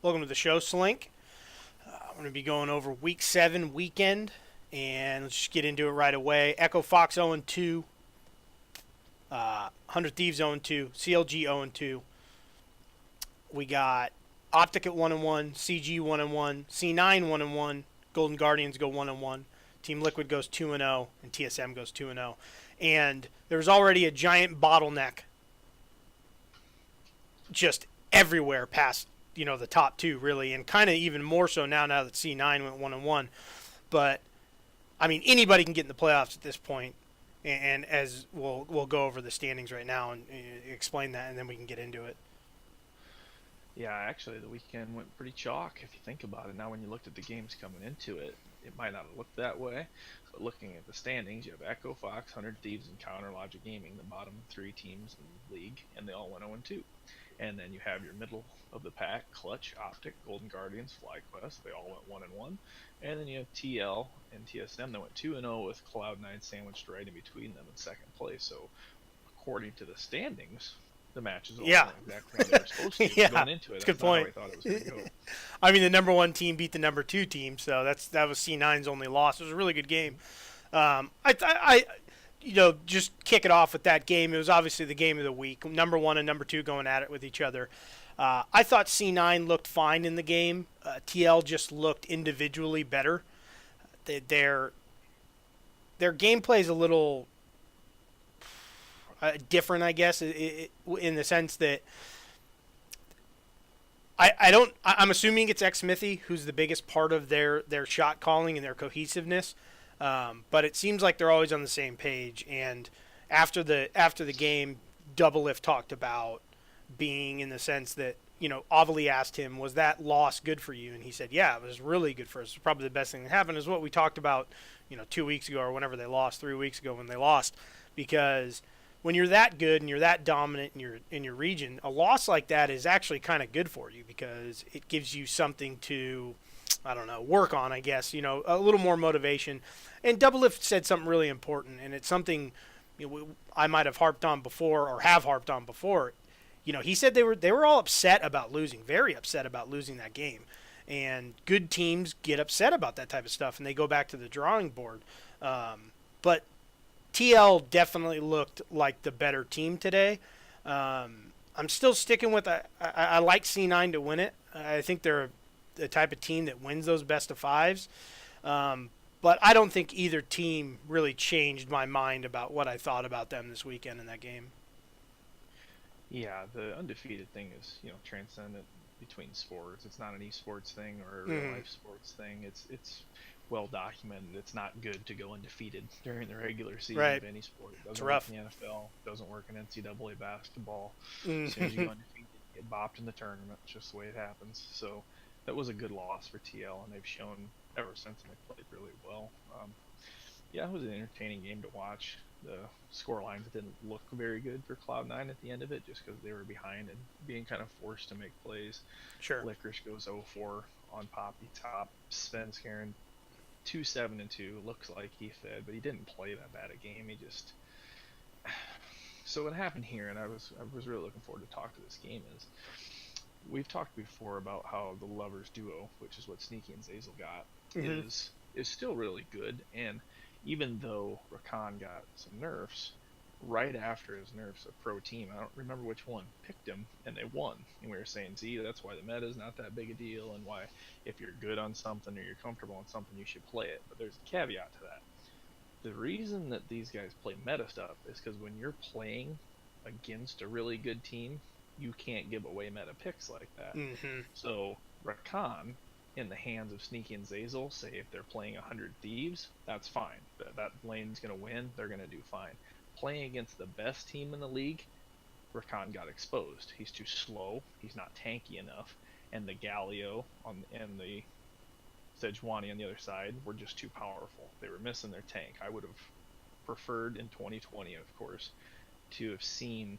Welcome to the show, Slink. I'm going to be going over Week 7 weekend, and let's just get into it right away. Echo Fox 0-2, 100 Thieves 0-2, CLG 0-2. We got Optic at 1-1, CG 1-1, C9 1-1, Golden Guardians go 1-1, Team Liquid goes 2-0, and TSM goes 2-0. And there's already a giant bottleneck just everywhere past the top two really, and kind of even more so now that C9 went 1-1. But I mean, anybody can get in the playoffs at this point. And as we'll go over the standings right now and explain that, and then we can get into it. Yeah, actually, the weekend went pretty chalk if you think about it. Now, when you looked at the games coming into it, it might not have looked that way. But looking at the standings, you have Echo Fox, 100 Thieves, and Counter Logic Gaming, the bottom three teams in the league, and they all went 0-2. And then you have your middle of the pack, Clutch, Optic, Golden Guardians, FlyQuest, they all went 1-1. And then you have TL and TSM that went 2-0 with Cloud9 sandwiched right in between them in second place. So, according to the standings, the matches all Yeah. went exactly how they were supposed to. Yeah, Going into it, that's a good that's not how point. I thought it was going to go. I mean, the number one team beat the number two team, so that was C9's only loss. It was a really good game. Just kick it off with that game. It was obviously the game of the week. Number one and number two going at it with each other. I thought C9 looked fine in the game. TL just looked individually better. Their gameplay is a little different, I guess, in the sense that I don't. I'm assuming it's X Smithy who's the biggest part of their shot calling and their cohesiveness. But it seems like they're always on the same page. And after the game, Double Lift talked about being in the sense that Avali asked him, "Was that loss good for you?" And he said, "Yeah, it was really good for us. It's probably the best thing that happened." Is what we talked about, 2 weeks ago or whenever they lost, 3 weeks ago when they lost, because when you're that good and you're that dominant in your region, a loss like that is actually kind of good for you because it gives you something to, I don't know, work on, I guess, a little more motivation. And Double Lift said something really important, and it's something I might have harped on before or have harped on before. He said they were all upset about losing, very upset about losing that game. And good teams get upset about that type of stuff, and they go back to the drawing board. But TL definitely looked like the better team today. I'm still sticking with I like C9 to win it. I think they're the type of team that wins those best of fives. But I don't think either team really changed my mind about what I thought about them this weekend in that game. Yeah, the undefeated thing is, transcendent between sports. It's not an esports thing or a real Mm, life sports thing. It's well documented. It's not good to go undefeated during the regular season right. of any sport. It It's doesn't work rough. in the NFL. It doesn't work in NCAA basketball. As soon as you Mm, go undefeated, you get bopped in the tournament. It's just the way it happens. So that was a good loss for TL, and they've shown ever since, and they played really well. Yeah, it was an entertaining game to watch. The score lines didn't look very good for Cloud9 at the end of it, just because they were behind and being kind of forced to make plays. sure. Licorice goes 0-4 on Poppy top. Sven's Karen 2-7-2. Looks like he fed, but he didn't play that bad a game. He just so what happened here, and I was really looking forward to talk to this game is we've talked before about how the lovers duo, which is what Sneaky and Zazel got, Hmm. is still really good. And even though Rakan got some nerfs, right after his nerfs, a pro team, I don't remember which one, picked him and they won. And we were saying, see, that's why the meta is not that big a deal, and why if you're good on something or you're comfortable on something, you should play it. But there's a caveat to that. The reason that these guys play meta stuff is because when you're playing against a really good team, you can't give away meta picks like that. Hmm. So Rakan, in the hands of Sneaky and Zazel, say if they're playing 100 Thieves, that's fine. That lane's going to win, they're going to do fine. Playing against the best team in the league, Rakan got exposed. He's too slow, he's not tanky enough, and the Galio and the Sejuani on the other side were just too powerful. They were missing their tank. I would have preferred in 2020, of course, to have seen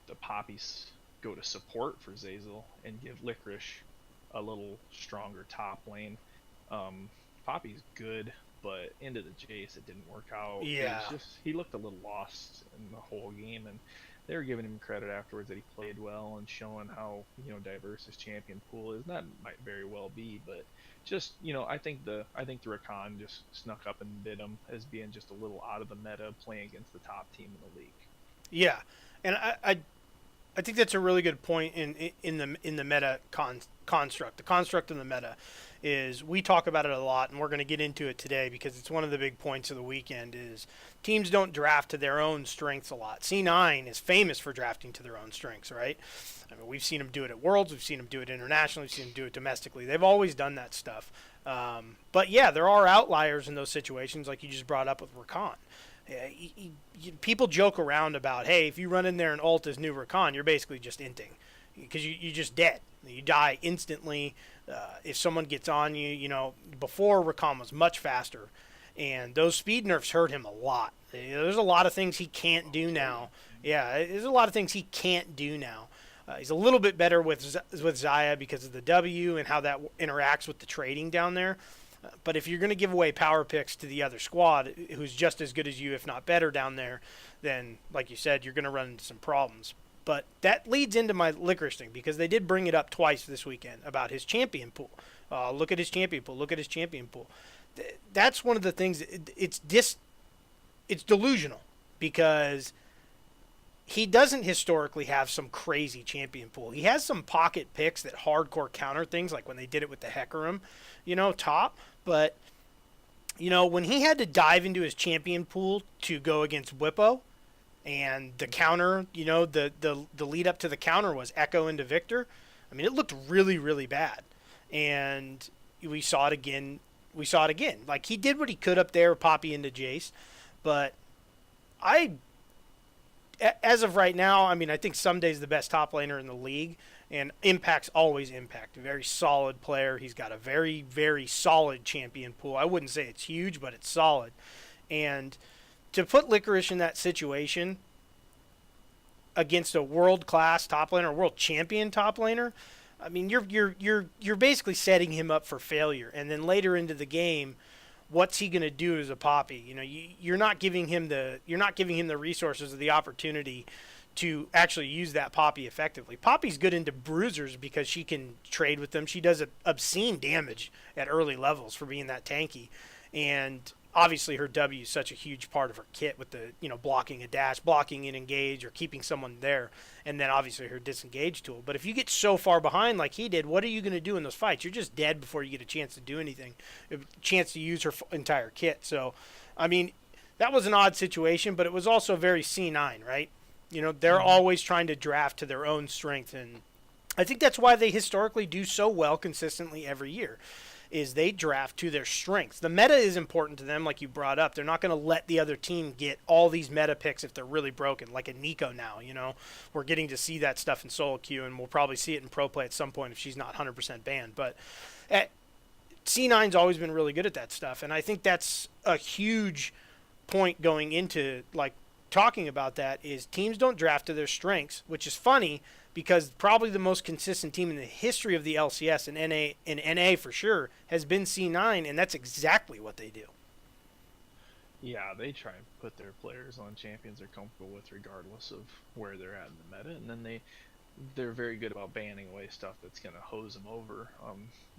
the Poppies go to support for Zazel and give Licorice a little stronger top lane. Poppy's good, but into the Jace it didn't work out. It was Yeah. just he looked a little lost in the whole game, and they were giving him credit afterwards that he played well and showing how diverse his champion pool is. And that might very well be, but just I think the Rakan just snuck up and bit him as being just a little out of the meta playing against the top team in the league. Yeah, and I think that's a really good point in the meta construct. The construct of the meta is we talk about it a lot, and we're going to get into it today because it's one of the big points of the weekend. Is teams don't draft to their own strengths a lot. C9 is famous for drafting to their own strengths, right? I mean, we've seen them do it at Worlds, we've seen them do it internationally, we've seen them do it domestically. They've always done that stuff. But yeah, there are outliers in those situations, like you just brought up with Rakan. Yeah, people joke around about, hey, if you run in there and ult as new Rakan, you're basically just inting because you're just dead. You die instantly. If someone gets on you, before Rakan was much faster, and those speed nerfs hurt him a lot. There's a lot of things he can't do now. Yeah, there's a lot of things he can't do now. He's a little bit better with Xayah because of the W and how that interacts with the trading down there. But if you're going to give away power picks to the other squad, who's just as good as you, if not better, down there, then, like you said, you're going to run into some problems. But that leads into my Licorice thing because they did bring it up twice this weekend about his champion pool. Look at his champion pool. Look at his champion pool. That's one of the things. It's delusional because he doesn't historically have some crazy champion pool. He has some pocket picks that hardcore counter things, like when they did it with the Hecarim, top. But, when he had to dive into his champion pool to go against Whippo, and the counter, the lead up to the counter was Echo into Victor, I mean, it looked really, really bad. And we saw it again. Like, he did what he could up there, Poppy into Jace. But as of right now, I mean, I think Sumday's the best top laner in the league. And Impact's always Impact. A very solid player. He's got a very, very solid champion pool. I wouldn't say it's huge, but it's solid. And to put Licorice in that situation against a world-class top laner, a world champion top laner, I mean, you're basically setting him up for failure. And then later into the game, what's he going to do as a Poppy? You're not giving him the resources or the opportunity to actually use that Poppy effectively. Poppy's good into bruisers because she can trade with them. She does obscene damage at early levels for being that tanky. And obviously her W is such a huge part of her kit with the, blocking a dash, blocking an engage, or keeping someone there. And then obviously her disengage tool. But if you get so far behind like he did, what are you going to do in those fights? You're just dead before you get a chance to do anything, a chance to use her entire kit. So, I mean, that was an odd situation, but it was also very C9, right? They're always trying to draft to their own strength, and I think that's why they historically do so well consistently every year, is they draft to their strengths. The meta is important to them, like you brought up. They're not going to let the other team get all these meta picks if they're really broken, like a Nico now, We're getting to see that stuff in solo queue, and we'll probably see it in pro play at some point if she's not 100% banned. But C9's always been really good at that stuff, and I think that's a huge point going into, like, talking about that is teams don't draft to their strengths, which is funny because probably the most consistent team in the history of the LCS and NA for sure has been C9, and that's exactly what they do. Yeah, they try and put their players on champions they're comfortable with regardless of where they're at in the meta, and then they're very good about banning away stuff that's going to hose them over.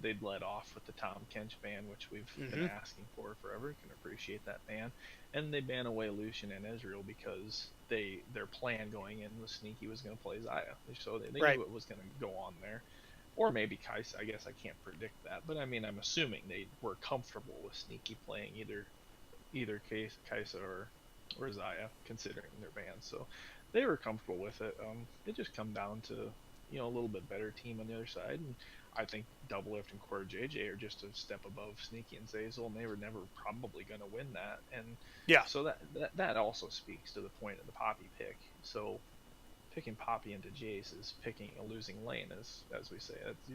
They'd let off with the Tom Kench ban, which we've been asking for forever. Can appreciate that ban. And they ban away Lucian and Ezreal because their plan going in was Sneaky was going to play Xayah. So they Right. knew it was going to go on there. Or maybe Kai'Sa. I guess I can't predict that. But I mean, I'm assuming they were comfortable with Sneaky playing either Kai'Sa or Xayah, considering their bans. So they were comfortable with it. It just come down to a little bit better team on the other side, and I think Doublelift and Core JJ are just a step above Sneaky and Zazel, and they were never probably going to win that. And Yeah. so that also speaks to the point of the Poppy pick. So picking Poppy into Jace is picking a losing lane, as we say.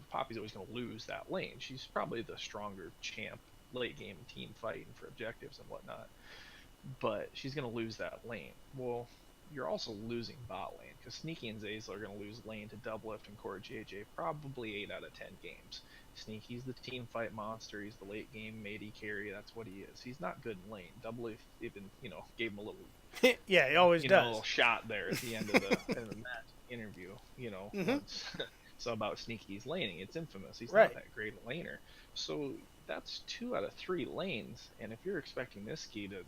Poppy's always going to lose that lane. She's probably the stronger champ late game team fighting for objectives and whatnot, but she's going to lose that lane. Well, you're also losing bot lane because Sneaky and Zazel are going to lose lane to Doublelift and Core JJ probably 8 out of 10 games. Sneaky's the team fight monster. He's the late game AD carry. That's what he is. He's not good in lane. Doublelift even gave him a little Yeah, he always A does. little shot there at the end of the match interview. Hmm. Once so about Sneaky's laning, it's infamous. He's not Right. that great a laner. So that's 2 out of 3 lanes, and if you're expecting Niski to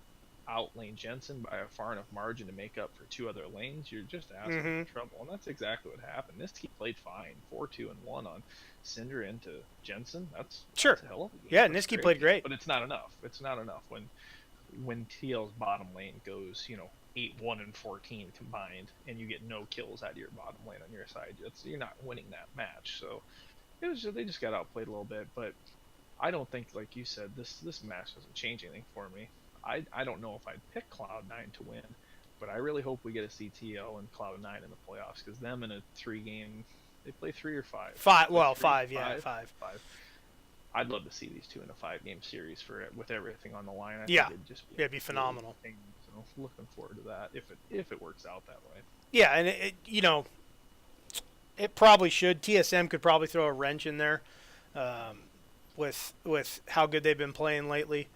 outlane Jensen by a far enough margin to make up for 2 other lanes, you're just asking Hmm. for trouble, and that's exactly what happened. Niski played fine, 4-2-1 on Syndra into Jensen. Sure. That's a hell of a game. Yeah, That's a Niski great played game, great. but it's not enough. It's not enough when TL's bottom lane goes, 8-1-14 combined, and you get no kills out of your bottom lane on your side. You're not winning that match. So they just got outplayed a little bit. But I don't think, like you said, this match doesn't change anything for me. I don't know if I'd pick Cloud9 to win, but I really hope we get to see TL and Cloud9 in the playoffs, because them in a 3-game, they play 3 or 5. Five. Play Well, three, five. Yeah, five. 5. I'd love to see these two in a 5-game series with everything on the line. I Yeah. think it'd just be Yeah, it'd be phenomenal. thing. So looking forward to that if it works out that way. Yeah, and it probably should. TSM could probably throw a wrench in there, um, with how good they've been playing lately.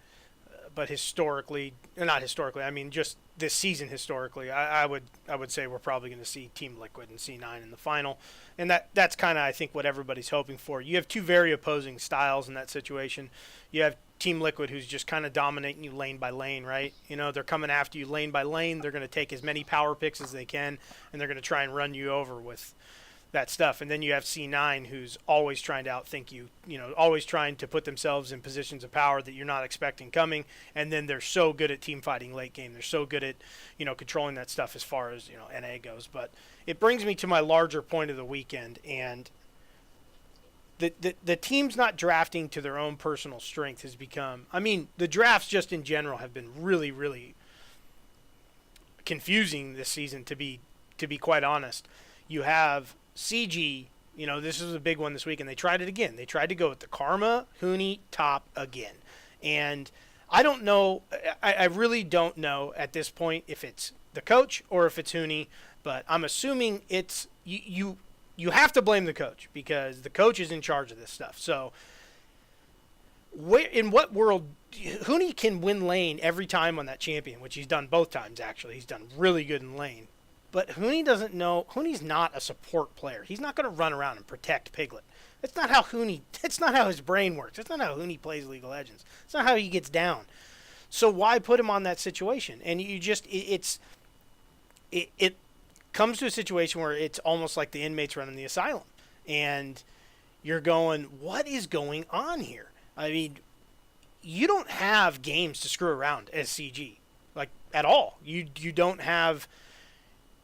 But historically, not historically, I mean just this season historically, I would say we're probably going to see Team Liquid and C9 in the final, and that's kind of I think what everybody's hoping for. You have two very opposing styles in that situation. You have Team Liquid who's just kind of dominating you lane by lane, right? They're coming after you lane by lane. They're going to take as many power picks as they can, and they're going to try and run you over with that stuff. And then you have C9 who's always trying to outthink you, always trying to put themselves in positions of power that you're not expecting coming. And then they're so good at team fighting late game. They're so good at, controlling that stuff as far as, NA goes. But it brings me to my larger point of the weekend. And the teams not drafting to their own personal strength has become, the drafts just in general have been really, really confusing this season, to be quite honest. You have CG, this was a big one this week, and they tried it again. They tried to go with the Karma, Huni, top again. And I don't know, I really don't know at this point if it's the coach or if it's Huni, but I'm assuming it's, you have to blame the coach, because the coach is in charge of this stuff. So, in what world, Huni can win lane every time on that champion, which he's done both times, actually. He's done really good in lane. But Huni doesn't know. Huni's not a support player. He's not going to run around and protect Piglet. That's not how Huni. That's not how his brain works. That's not how Huni plays League of Legends. It's not how he gets down. So why put him on that situation? And you just it comes to a situation where it's almost like the inmates running the asylum, and you're going, what is going on here? You don't have games to screw around as CG, like at all. You don't have.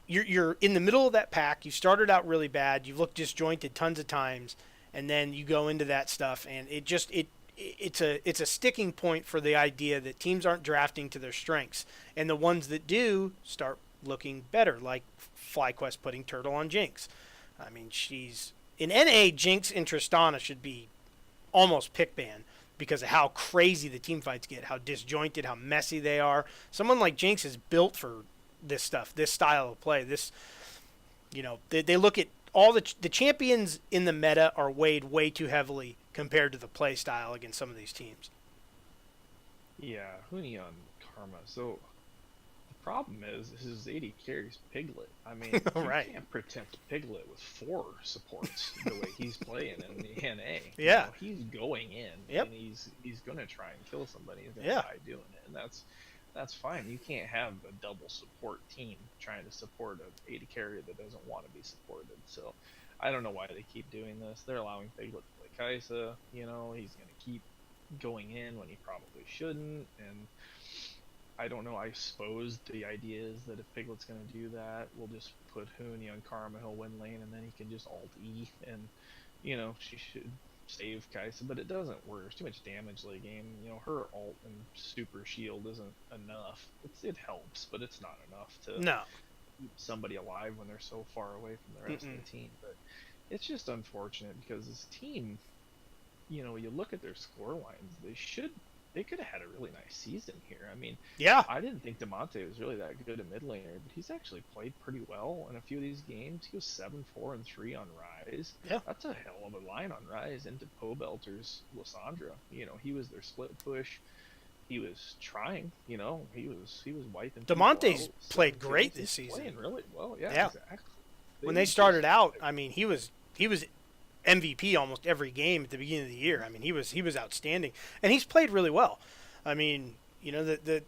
You're in the middle of that pack. You started out really bad. You looked disjointed tons of times, and then you go into that stuff, and it's a sticking point for the idea that teams aren't drafting to their strengths, and the ones that do start looking better, like FlyQuest putting Turtle on Jinx. She's in NA. Jinx and Tristana should be almost pick ban because of how crazy the team fights get, how disjointed, how messy they are. Someone like Jinx is built for this stuff, this style of play. They look at all the champions in the meta are weighed way too heavily compared to the play style against some of these teams. Yeah, Huni on Karma. So the problem is his AD carries Piglet. You Right. can't protect Piglet with 4 supports the way he's playing in the NA. Yeah. He's going in, Yep. and he's going to try and kill somebody. He's going Yeah. to die doing it, and that's fine. You can't have a double support team trying to support a AD carrier that doesn't want to be supported. So I don't know why they keep doing this. They're allowing Piglet to play Kai'Sa. He's going to keep going in when he probably shouldn't. And I don't know. I suppose the idea is that if Piglet's going to do that, we'll just put Huni on Karma. He'll win lane, and then he can just alt E, and she should save Kai'Sa, but it doesn't work. There's too much damage late game. Her ult and super shield isn't enough. It helps, but it's not enough to No. keep somebody alive when they're so far away from the rest of the team. But it's just unfortunate because this team, you look at their score lines, they could have had a really nice season here. Yeah. I didn't think Demonte was really that good at mid laner, but he's actually played pretty well in a few of these games. He was 7-4-3 on Rise. Yeah. That's a hell of a line on Rise into Pobelter's Lysandra. He was their split push. he was trying. He was wiping people Demonte's out. played 7 great kills. this He's season. playing really well. Yeah, Yeah. exactly. When they They started just out, I mean, he was MVP almost every game at the beginning of the year. I mean, he was outstanding, and he's played really well. I mean, the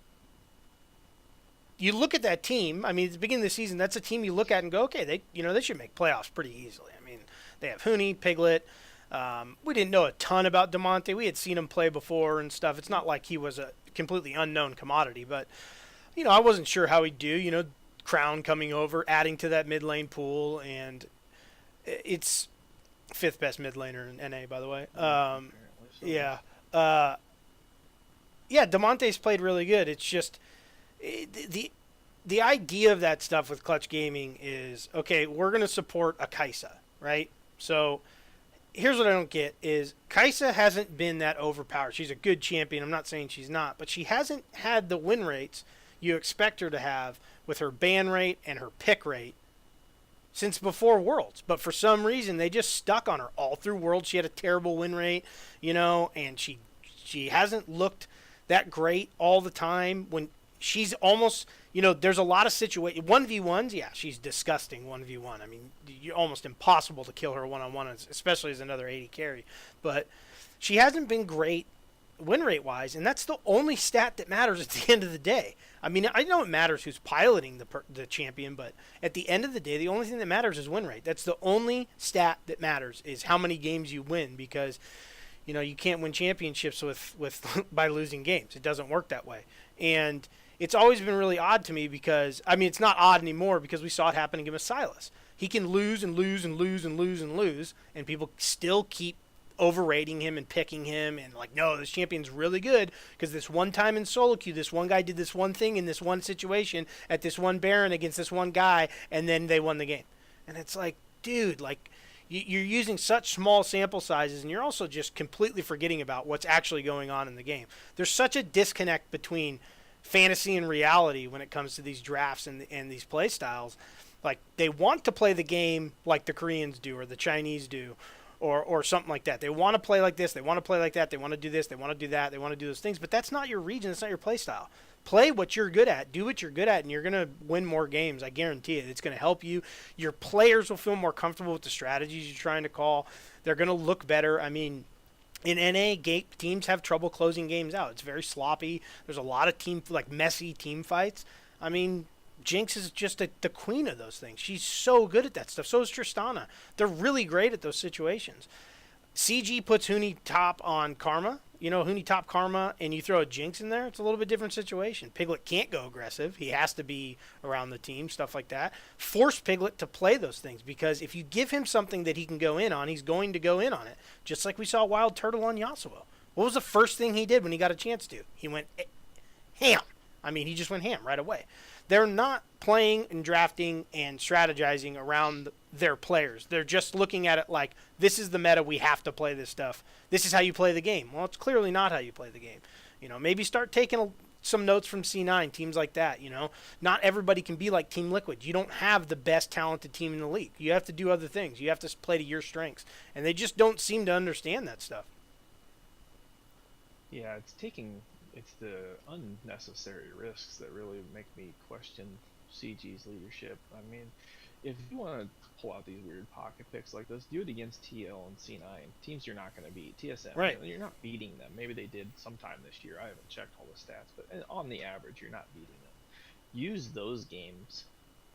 you look at that team. I mean, at the beginning of the season, that's a team you look at and go, okay, they should make playoffs pretty easily. I mean, they have Hooney, Piglet. We didn't know a ton about Demonte. We had seen him play before and stuff. It's not like he was a completely unknown commodity, but I wasn't sure how he'd do. Crown coming over, adding to that mid lane pool, and it's fifth best mid laner in NA, by the way. apparently so. Yeah, uh, yeah. Demonte's played really good. It's just the idea of that stuff with Clutch Gaming is okay. We're gonna support a Kaisa, right? So here's what I don't get is Kaisa hasn't been that overpowered. She's a good champion. I'm not saying she's not, but she hasn't had the win rates you expect her to have with her ban rate and her pick rate since before Worlds. But for some reason, they just stuck on her all through Worlds. She had a terrible win rate, and she hasn't looked that great all the time. When she's almost, there's a lot of situations. 1v1s, yeah, she's disgusting 1v1. I mean, you're almost impossible to kill her one-on-one, especially as another 80 carry. But she hasn't been great win rate wise, and that's the only stat that matters at the end of the day. I mean, I know it matters who's piloting the champion, but at the end of the day, the only thing that matters is win rate. That's the only stat that matters is how many games you win, because you can't win championships with by losing games. It doesn't work that way. And it's always been really odd to me because, I mean, it's not odd anymore because we saw it happen against Silas. He can lose and lose and lose and lose and lose, and people still keep overrating him and picking him and like, no, this champion's really good because this one time in solo queue, this one guy did this one thing in this one situation at this one Baron against this one guy, and then they won the game. And it's like, dude, like you're using such small sample sizes, and you're also just completely forgetting about what's actually going on in the game. There's such a disconnect between fantasy and reality when it comes to these drafts and these play styles. Like, they want to play the game like the Koreans do or the Chinese do, or something like that. They want to play like this, they want to play like that, they want to do this, they want to do that, they want to do those things, but that's not your region, that's not your play style. Play what you're good at, do what you're good at, and you're going to win more games. I guarantee it. It's going to help you. Your players will feel more comfortable with the strategies you're trying to call. They're going to look better. I mean, in NA, teams have trouble closing games out. It's very sloppy. There's a lot of messy team fights. I mean, Jinx is just the queen of those things. She's so good at that stuff. So is Tristana. They're really great at those situations. CG puts Hooney top on Karma. Hooney top Karma, and you throw a Jinx in there, it's a little bit different situation. Piglet can't go aggressive. He has to be around the team, stuff like that. Force Piglet to play those things, because if you give him something that he can go in on, he's going to go in on it. Just like we saw Wild Turtle on Yasuo. What was the first thing he did when he got a chance to? He went ham. I mean, he just went ham right away. They're not playing and drafting and strategizing around their players. They're just looking at it like, this is the meta, we have to play this stuff. This is how you play the game. Well, it's clearly not how you play the game. Maybe start taking some notes from C9, teams like that. Not everybody can be like Team Liquid. You don't have the best talented team in the league. You have to do other things. You have to play to your strengths. And they just don't seem to understand that stuff. Yeah, it's the unnecessary risks that really make me question CG's leadership. I mean, if you want to pull out these weird pocket picks like this, do it against TL and C9, teams you're not going to beat. TSM, right? You're not beating them. Maybe they did sometime this year. I haven't checked all the stats, but on the average, you're not beating them. Use those games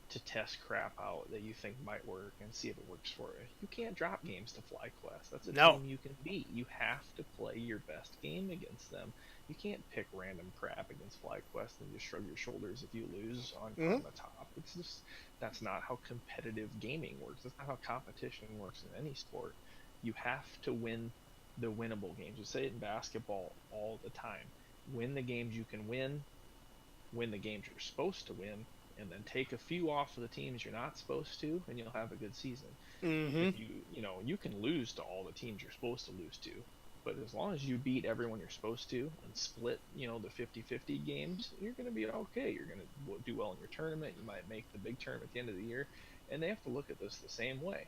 to test crap out that you think might work and see if it works for you. You can't drop games to FlyQuest. That's a team you can beat. You have to play your best game against them. You can't pick random crap against FlyQuest and just shrug your shoulders if you lose on the top. It's just, that's not how competitive gaming works. That's not how competition works in any sport. You have to win the winnable games. You say it in basketball all the time. Win the games you can win the games you're supposed to win, and then take a few off of the teams you're not supposed to, and you'll have a good season. If you can lose to all the teams you're supposed to lose to, but as long as you beat everyone you're supposed to and split, the 50-50 games, you're going to be okay. You're going to do well in your tournament. You might make the big tournament at the end of the year, and they have to look at this the same way.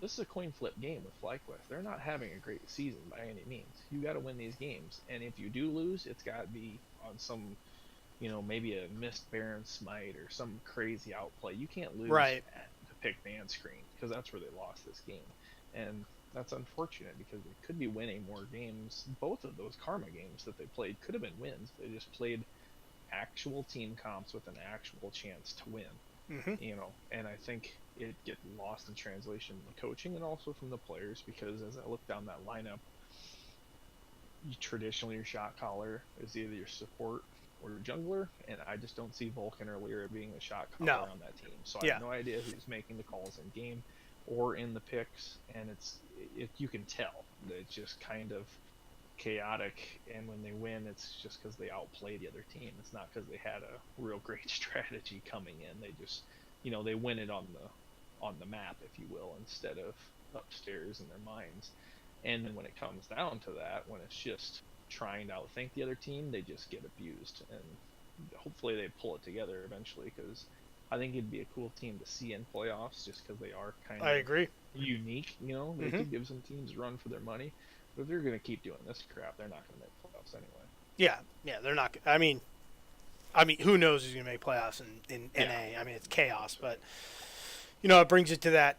this is a coin flip game with FlyQuest. They're not having a great season by any means. You got to win these games, and if you do lose, it's got to be on some, maybe a missed Baron Smite or some crazy outplay. You can't lose Right. to pick ban screen, because that's where they lost this game, and that's unfortunate because they could be winning more games. Both of those Karma games that they played could have been wins. They just played actual team comps with an actual chance to win. Hmm. And I think it get lost in translation in the coaching and also from the players, because as I look down that lineup, traditionally your shot caller is either your support or your jungler, and I just don't see Vulcan or Lyra being the shot caller No. on that team. So I Yeah. have no idea who's making the calls in game or in the picks, and you can tell that it's just kind of chaotic, and when they win, it's just because they outplay the other team. It's not because they had a real great strategy coming in. They just, they win it on the map, if you will, instead of upstairs in their minds. And then when it comes down to that, when it's just trying to outthink the other team, they just get abused. And hopefully they pull it together eventually, because I think it'd be a cool team to see in playoffs, just because they are kind I of agree. unique. They Hmm. could give some teams a run for their money. But if they're going to keep doing this crap, they're not going to make playoffs anyway. Yeah. Yeah. They're not. I mean, who knows who's going to make playoffs in Yeah. NA? I mean, it's chaos, but it brings it to that.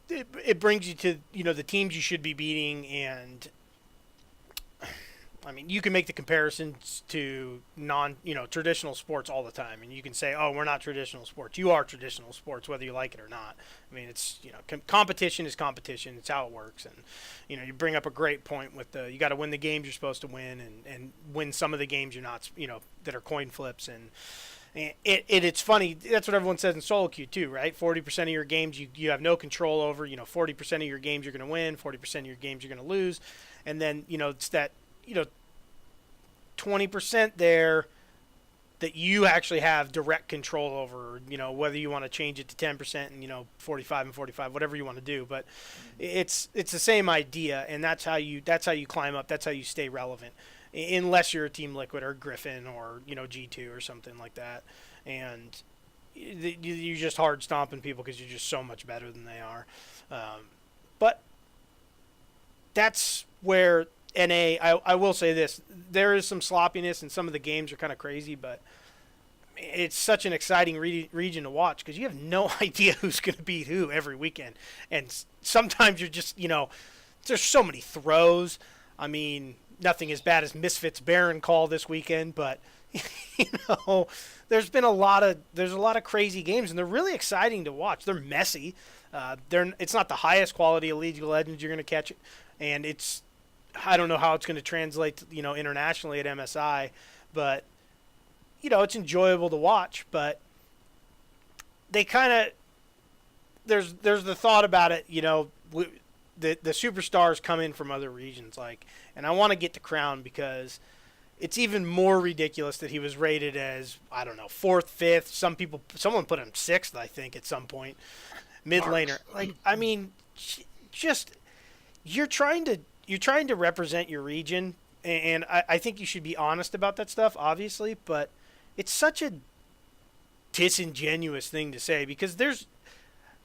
It brings you to the teams you should be beating, and I mean, you can make the comparisons to traditional sports all the time, and you can say, "Oh, we're not traditional sports." You are traditional sports, whether you like it or not. I mean, it's competition is competition. It's how it works, and you bring up a great point with you got to win the games you're supposed to win, and win some of the games you're not, that are coin flips, and it's funny. That's what everyone says in solo queue too, right? 40% of your games you have no control over. 40% of your games you're going to win. 40% of your games you're going to lose, and then it's that 20% there that you actually have direct control over, whether you want to change it to 10% and 45 and 45, whatever you want to do, but it's the same idea, and that's how you climb up, that's how you stay relevant, unless you're a Team Liquid or Griffin or G2 or something like that, and you're just hard stomping people because you're just so much better than they are. But that's where NA, I will say this, there is some sloppiness and some of the games are kind of crazy, but it's such an exciting region to watch because you have no idea who's going to beat who every weekend. And sometimes you're just, there's so many throws. I mean, nothing as bad as Misfits Baron call this weekend, but there's a lot of crazy games, and they're really exciting to watch. They're messy. It's not the highest quality of League of Legends you're going to catch, and I don't know how it's going to translate, internationally at MSI, but it's enjoyable to watch. But they kind of there's the thought about it, the superstars come in from other regions, and I want to get to Crown because it's even more ridiculous that he was rated as, I don't know, fourth, fifth. Someone put him sixth, I think, at some point, mid laner. I mean, just you're trying to represent your region, and I think you should be honest about that stuff, obviously, but it's such a disingenuous thing to say because there's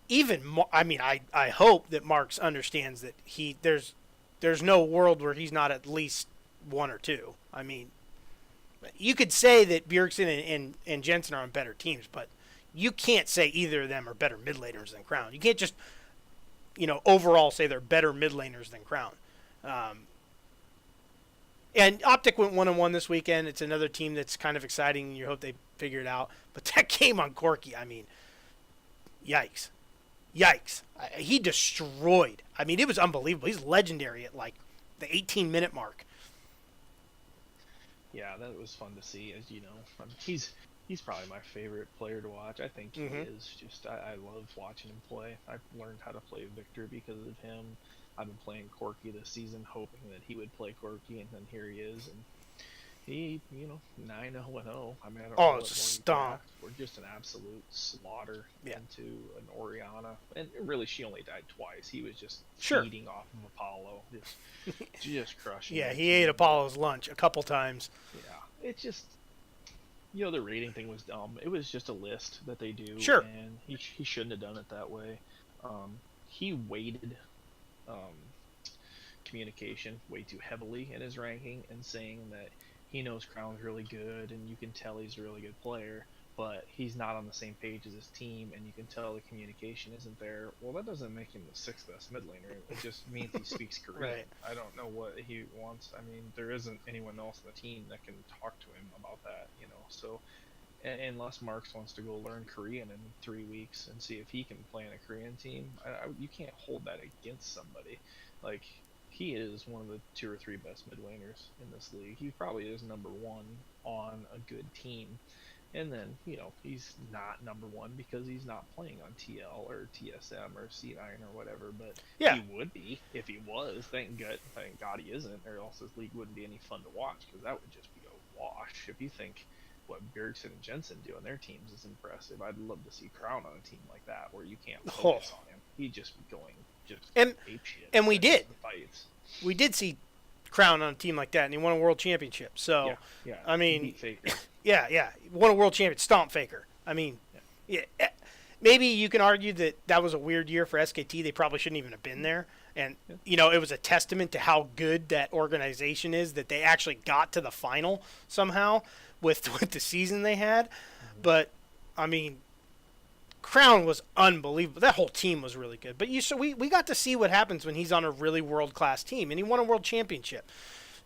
even more. I mean, I hope that Marks understands that there's no world where he's not at least one or two. I mean, you could say that Bjergsen and Jensen are on better teams, but you can't say either of them are better mid laners than Crown. You can't just overall say they're better mid laners than Crown. And Optic went 1-1 this weekend. It's another team that's kind of exciting, and you hope they figure it out. But that game on Corki, I mean, yikes. He destroyed. I mean, it was unbelievable. He's legendary at the 18-minute mark. Yeah, that was fun to see. As you know, he's probably my favorite player to watch. I think he is. Just I love watching him play. I've learned how to play Victor because of him. I've been playing Corki this season, hoping that he would play Corki, and then here he is, and he, 9-0-0. I mean, I don't know what It's more a you can stomp. ask for. Just an absolute slaughter Yeah. into an Orianna, and really, she only died twice. He was just Sure. feeding off of Apollo, just crushing. Yeah, it. he ate Apollo's lunch a couple times. Yeah, it just, the rating thing was dumb. It was just a list that they do. Sure. And he shouldn't have done it that way. he weighted um, communication way too heavily in his ranking and saying that he knows Crown's really good and you can tell he's a really good player, but he's not on the same page as his team and you can tell the communication isn't there. Well, that doesn't make him the sixth best mid laner. It just means he speaks Korean. Right. I don't know what he wants. I mean, there isn't anyone else on the team that can talk to him about that, you know. So unless Marks wants to go learn Korean in 3 weeks and see if he can play in a Korean team, you can't hold that against somebody. Like, he is one of the 2 or 3 best mid laners in this league. He probably is number 1 on a good team. And then, you know, he's not number 1 because he's not playing on TL or TSM or C9 or whatever, but Yeah. he would be if he was. Thank God he isn't, or else this league wouldn't be any fun to watch, because that would just be a wash. If you think what Bjergsen and Jensen do on their teams is impressive, I'd love to see Crown on a team like that where you can't focus on him. He'd just be going apeshit. And we did. Fights. We did see Crown on a team like that, and he won a world championship. So, yeah. I mean, He beat Faker. yeah, won a world championship, stomp Faker. I mean, yeah. Maybe you can argue that that was a weird year for SKT. They probably shouldn't even have been there. And, you know, it was a testament to how good that organization is that they actually got to the final somehow with the season they had. Mm-hmm. But, I mean, Crown was unbelievable. That whole team was really good. But we got to see what happens when he's on a really world-class team. And he won a world championship.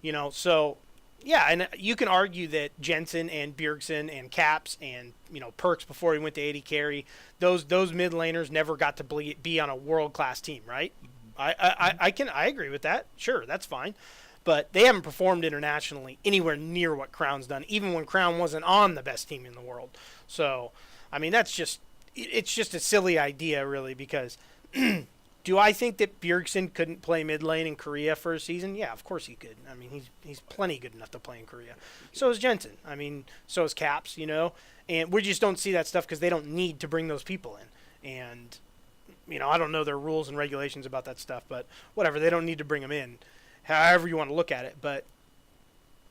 You know, so, yeah. And you can argue that Jensen and Bjergsen and Caps and, you know, Perks before he went to AD Carry, those mid laners never got to be on a world-class team, right? I agree with that. Sure, that's fine. But they haven't performed internationally anywhere near what Crown's done, even when Crown wasn't on the best team in the world. So, I mean, it's just a silly idea, really, because do I think that Bjergsen couldn't play mid lane in Korea for a season? Yeah, of course he could. I mean, he's plenty good enough to play in Korea. So is Jensen. I mean, so is Caps, you know. And we just don't see that stuff because they don't need to bring those people in. And, you know, I don't know their rules and regulations about that stuff, but whatever. They don't need to bring them in, however you want to look at it. But,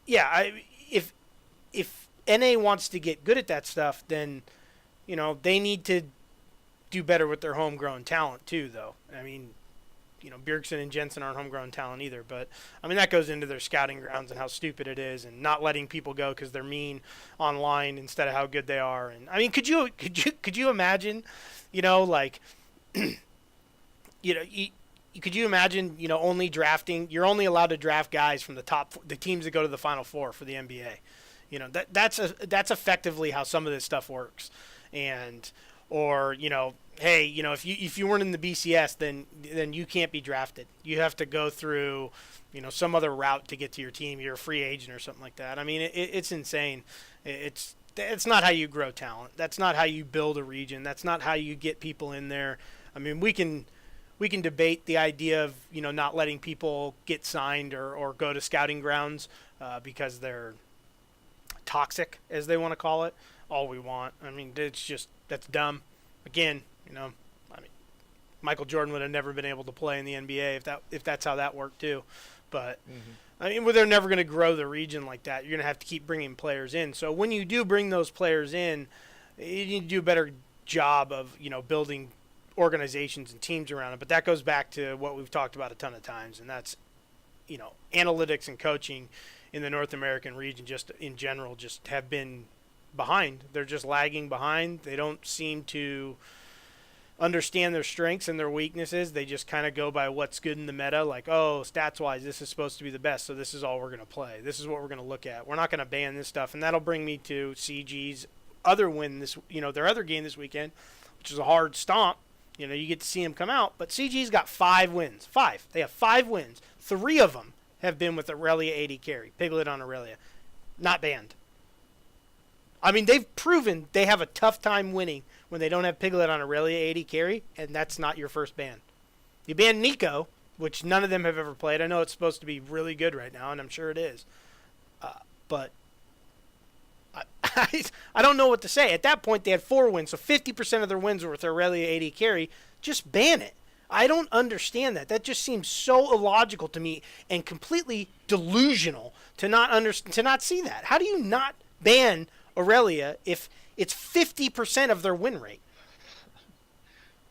yeah, if NA wants to get good at that stuff, then, you know, they need to do better with their homegrown talent too, though. I mean, you know, Bjergsen and Jensen aren't homegrown talent either, but I mean that goes into their scouting grounds and how stupid it is, and not letting people go because they're mean online instead of how good they are. And I mean, could you imagine, you know, like, you know, could you imagine, you know, you're only allowed to draft guys from the teams that go to the Final Four for the NBA. You know, that's effectively how some of this stuff works. And, or, you know, hey, you know, if you weren't in the BCS, then you can't be drafted. You have to go through, you know, some other route to get to your team. You're a free agent or something like that. I mean, it's insane. It's not how you grow talent. That's not how you build a region. That's not how you get people in there. I mean, we can debate the idea of, you know, not letting people get signed or go to scouting grounds because they're toxic, as they want to call it, all we want. I mean, that's dumb. Again, you know, I mean, Michael Jordan would have never been able to play in the NBA if that's how that worked too. But I mean, they're never going to grow the region like that. You're going to have to keep bringing players in. So when you do bring those players in, you need to do a better job of, you know, building organizations and teams around it. But that goes back to what we've talked about a ton of times, and that's, you know, analytics and coaching in the North American region just in general just have been behind. They're just lagging behind. They don't seem to understand their strengths and their weaknesses. They just kind of go by what's good in the meta, like, oh, stats-wise, this is supposed to be the best, so this is all we're going to play. This is what we're going to look at. We're not going to ban this stuff, and that'll bring me to CG's other win their other game this weekend, which is a hard stomp. You know, you get to see them come out, but CG's got 5 wins. 5. They have 5 wins. 3 of them have been with Aurelia AD carry. Piglet on Aurelia. Not banned. I mean, they've proven they have a tough time winning when they don't have Piglet on Aurelia AD carry, and that's not your first ban. You ban Nico, which none of them have ever played. I know it's supposed to be really good right now, and I'm sure it is. But I don't know what to say. At that point, they had 4 wins, so 50% of their wins were with Aurelia AD carry. Just ban it. I don't understand that. That just seems so illogical to me and completely delusional to not see that. How do you not ban Aurelia if it's 50% of their win rate?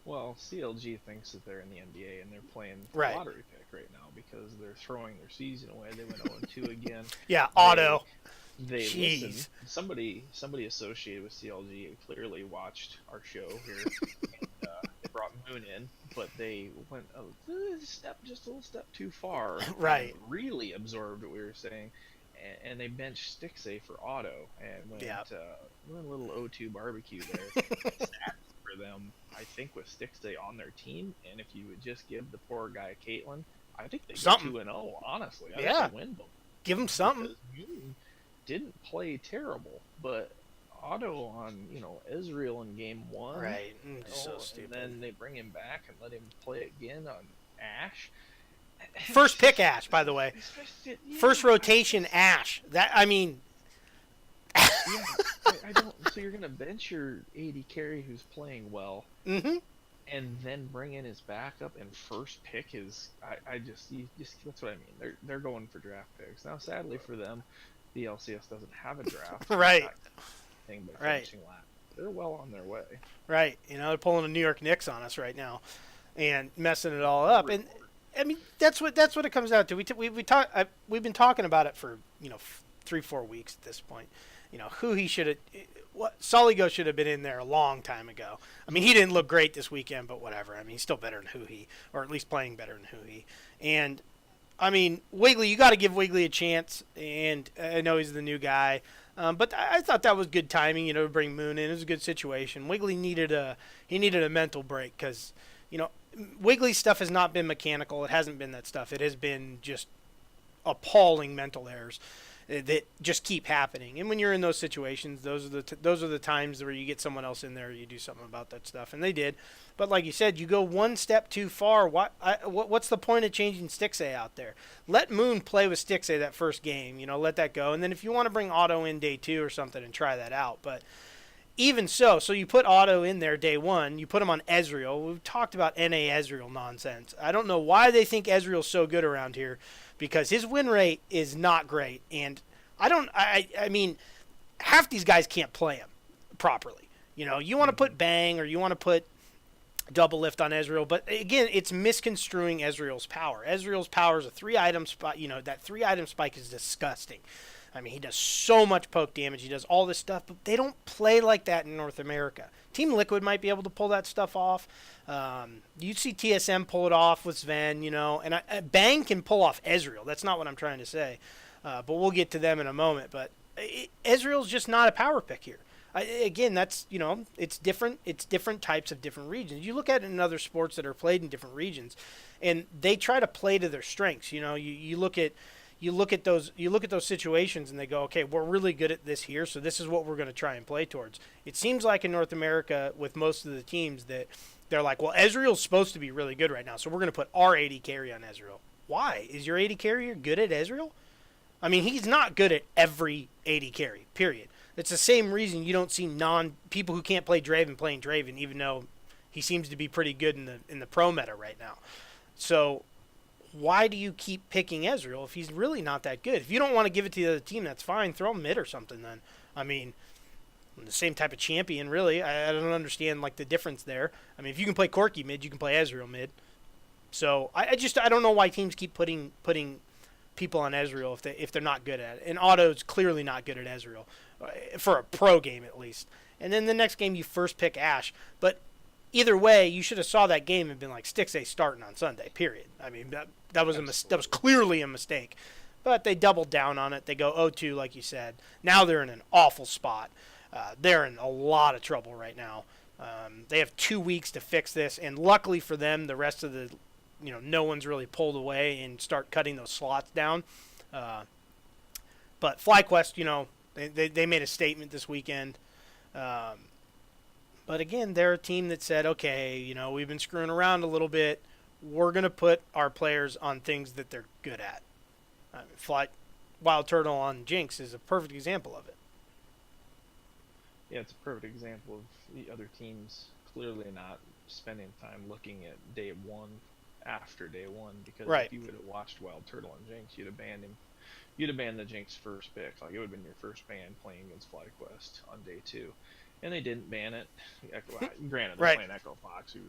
Well, CLG thinks that they're in the NBA and they're playing for Right. lottery pick right now because they're throwing their season away. They went 0-2 again. Yeah, They auto. they listen. Jeez. Somebody associated with CLG clearly watched our show here, and they brought Moon in, but they went just a little step too far and Right. really absorbed what we were saying, and they benched Stixay for Auto and Yeah. went a little O2 barbecue there. Sad for them, I think, with Stixay on their team, and if you would just give the poor guy Caitlyn, I think they go Something. 2-0. Honestly, I think Yeah. they win both Give him games something. because Moon didn't play terrible, but Otto on Israel in game one, Right. So and stupid. then they bring him back and let him play again on Ash. First pick Ash, by the way. First Yeah, rotation Ash. That I mean, yeah, I don't. So you're gonna bench your AD carry who's playing well, mm-hmm. and then bring in his backup and first pick his. I just, that's what I mean. They're going for draft picks now. Sadly for them, the LCS doesn't have a draft. Right. Thing by Right. finishing last. They're well on their way. Right. They're pulling a New York Knicks on us right now, and messing it all up. And I mean, that's what it comes down to. We've been talking about it for 3-4 weeks at this point. Who he should have. What Soligo should have been in there a long time ago. I mean, he didn't look great this weekend, but whatever. I mean, he's still better than Huhi, or at least playing better than Huhi. And I mean, Wiggly, you got to give Wiggly a chance. And I know he's the new guy, but I thought that was good timing. To bring Moon in. It was a good situation. Wiggly needed a mental break because Wiggly's stuff has not been mechanical. It hasn't been that stuff. It has been just appalling mental errors that just keep happening. And when you're in those situations, those are the times where you get someone else in there, you do something about that stuff, and they did. But like you said, you go one step too far. What's the point of changing Stixay out there? Let Moon play with Stixay that first game. Let that go, and then if you want to bring Otto in day 2 or something and try that out, but. Even so you put Otto in there day 1. You put him on Ezreal. We've talked about NA Ezreal nonsense. I don't know why they think Ezreal's so good around here, because his win rate is not great. And I mean, half these guys can't play him properly. You want to put Bang or you want to put double lift on Ezreal, but again, it's misconstruing Ezreal's power. Ezreal's power is a 3-item spike. That 3-item spike is disgusting. I mean, he does so much poke damage. He does all this stuff, but they don't play like that in North America. Team Liquid might be able to pull that stuff off. You see TSM pull it off with Sven, and Bang can pull off Ezreal. That's not what I'm trying to say, but we'll get to them in a moment. But Ezreal's just not a power pick here. Again, that's it's different. It's different types of different regions. You look at it in other sports that are played in different regions, and they try to play to their strengths. You look at those situations and they go, okay, we're really good at this here, so this is what we're going to try and play towards. It seems like in North America with most of the teams that they're like, well, Ezreal's supposed to be really good right now, so we're going to put our AD carry on Ezreal. Why? Is your AD carrier good at Ezreal? I mean, he's not good at every AD carry, period. It's the same reason you don't see people who can't play Draven playing Draven, even though he seems to be pretty good in the pro meta right now. So why do you keep picking Ezreal if he's really not that good? If you don't want to give it to the other team, that's fine. Throw him mid or something then. I mean, the same type of champion, really. I don't understand the difference there. I mean, if you can play Corki mid, you can play Ezreal mid. So I don't know why teams keep putting people on Ezreal if they're not good at it. And Otto's clearly not good at Ezreal, for a pro game at least. And then the next game you first pick Ashe. But either way, you should have saw that game and been like, Stixay starting on Sunday, period. I mean, that was that was clearly a mistake. But they doubled down on it. They go 0-2, like you said. Now they're in an awful spot. They're in a lot of trouble right now. They have 2 weeks to fix this, and luckily for them, the rest of the, no one's really pulled away and start cutting those slots down. But FlyQuest, they made a statement this weekend. But again, they're a team that said, okay, we've been screwing around a little bit. We're going to put our players on things that they're good at. I mean, Wild Turtle on Jinx is a perfect example of it. Yeah, it's a perfect example of the other teams clearly not spending time looking at day 1 after day 1, because Right. if you would have watched Wild Turtle and Jinx, you'd have banned him. You'd have banned the Jinx first pick. It would have been your first ban playing against FlyQuest on day 2. and they didn't ban it. Granted, they're Right. playing Echo Fox, who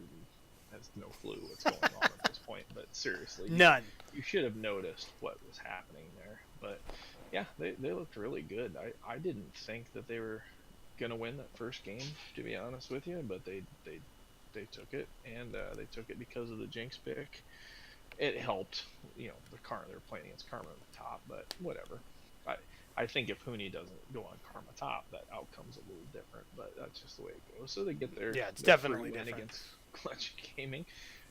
has no clue what's going on at this point. But seriously, None. you should have noticed what was happening there. But yeah, they looked really good. I didn't think that they were gonna win that first game, to be honest with you, but they took it, and they took it because of the Jinx pick. It helped, they were playing against Karma at the top, but whatever. I I think if Huni doesn't go on Karma top, that outcome's a little different, but that's just the way it goes. So they get their Yeah, it's their definitely free win different. against Clutch Gaming,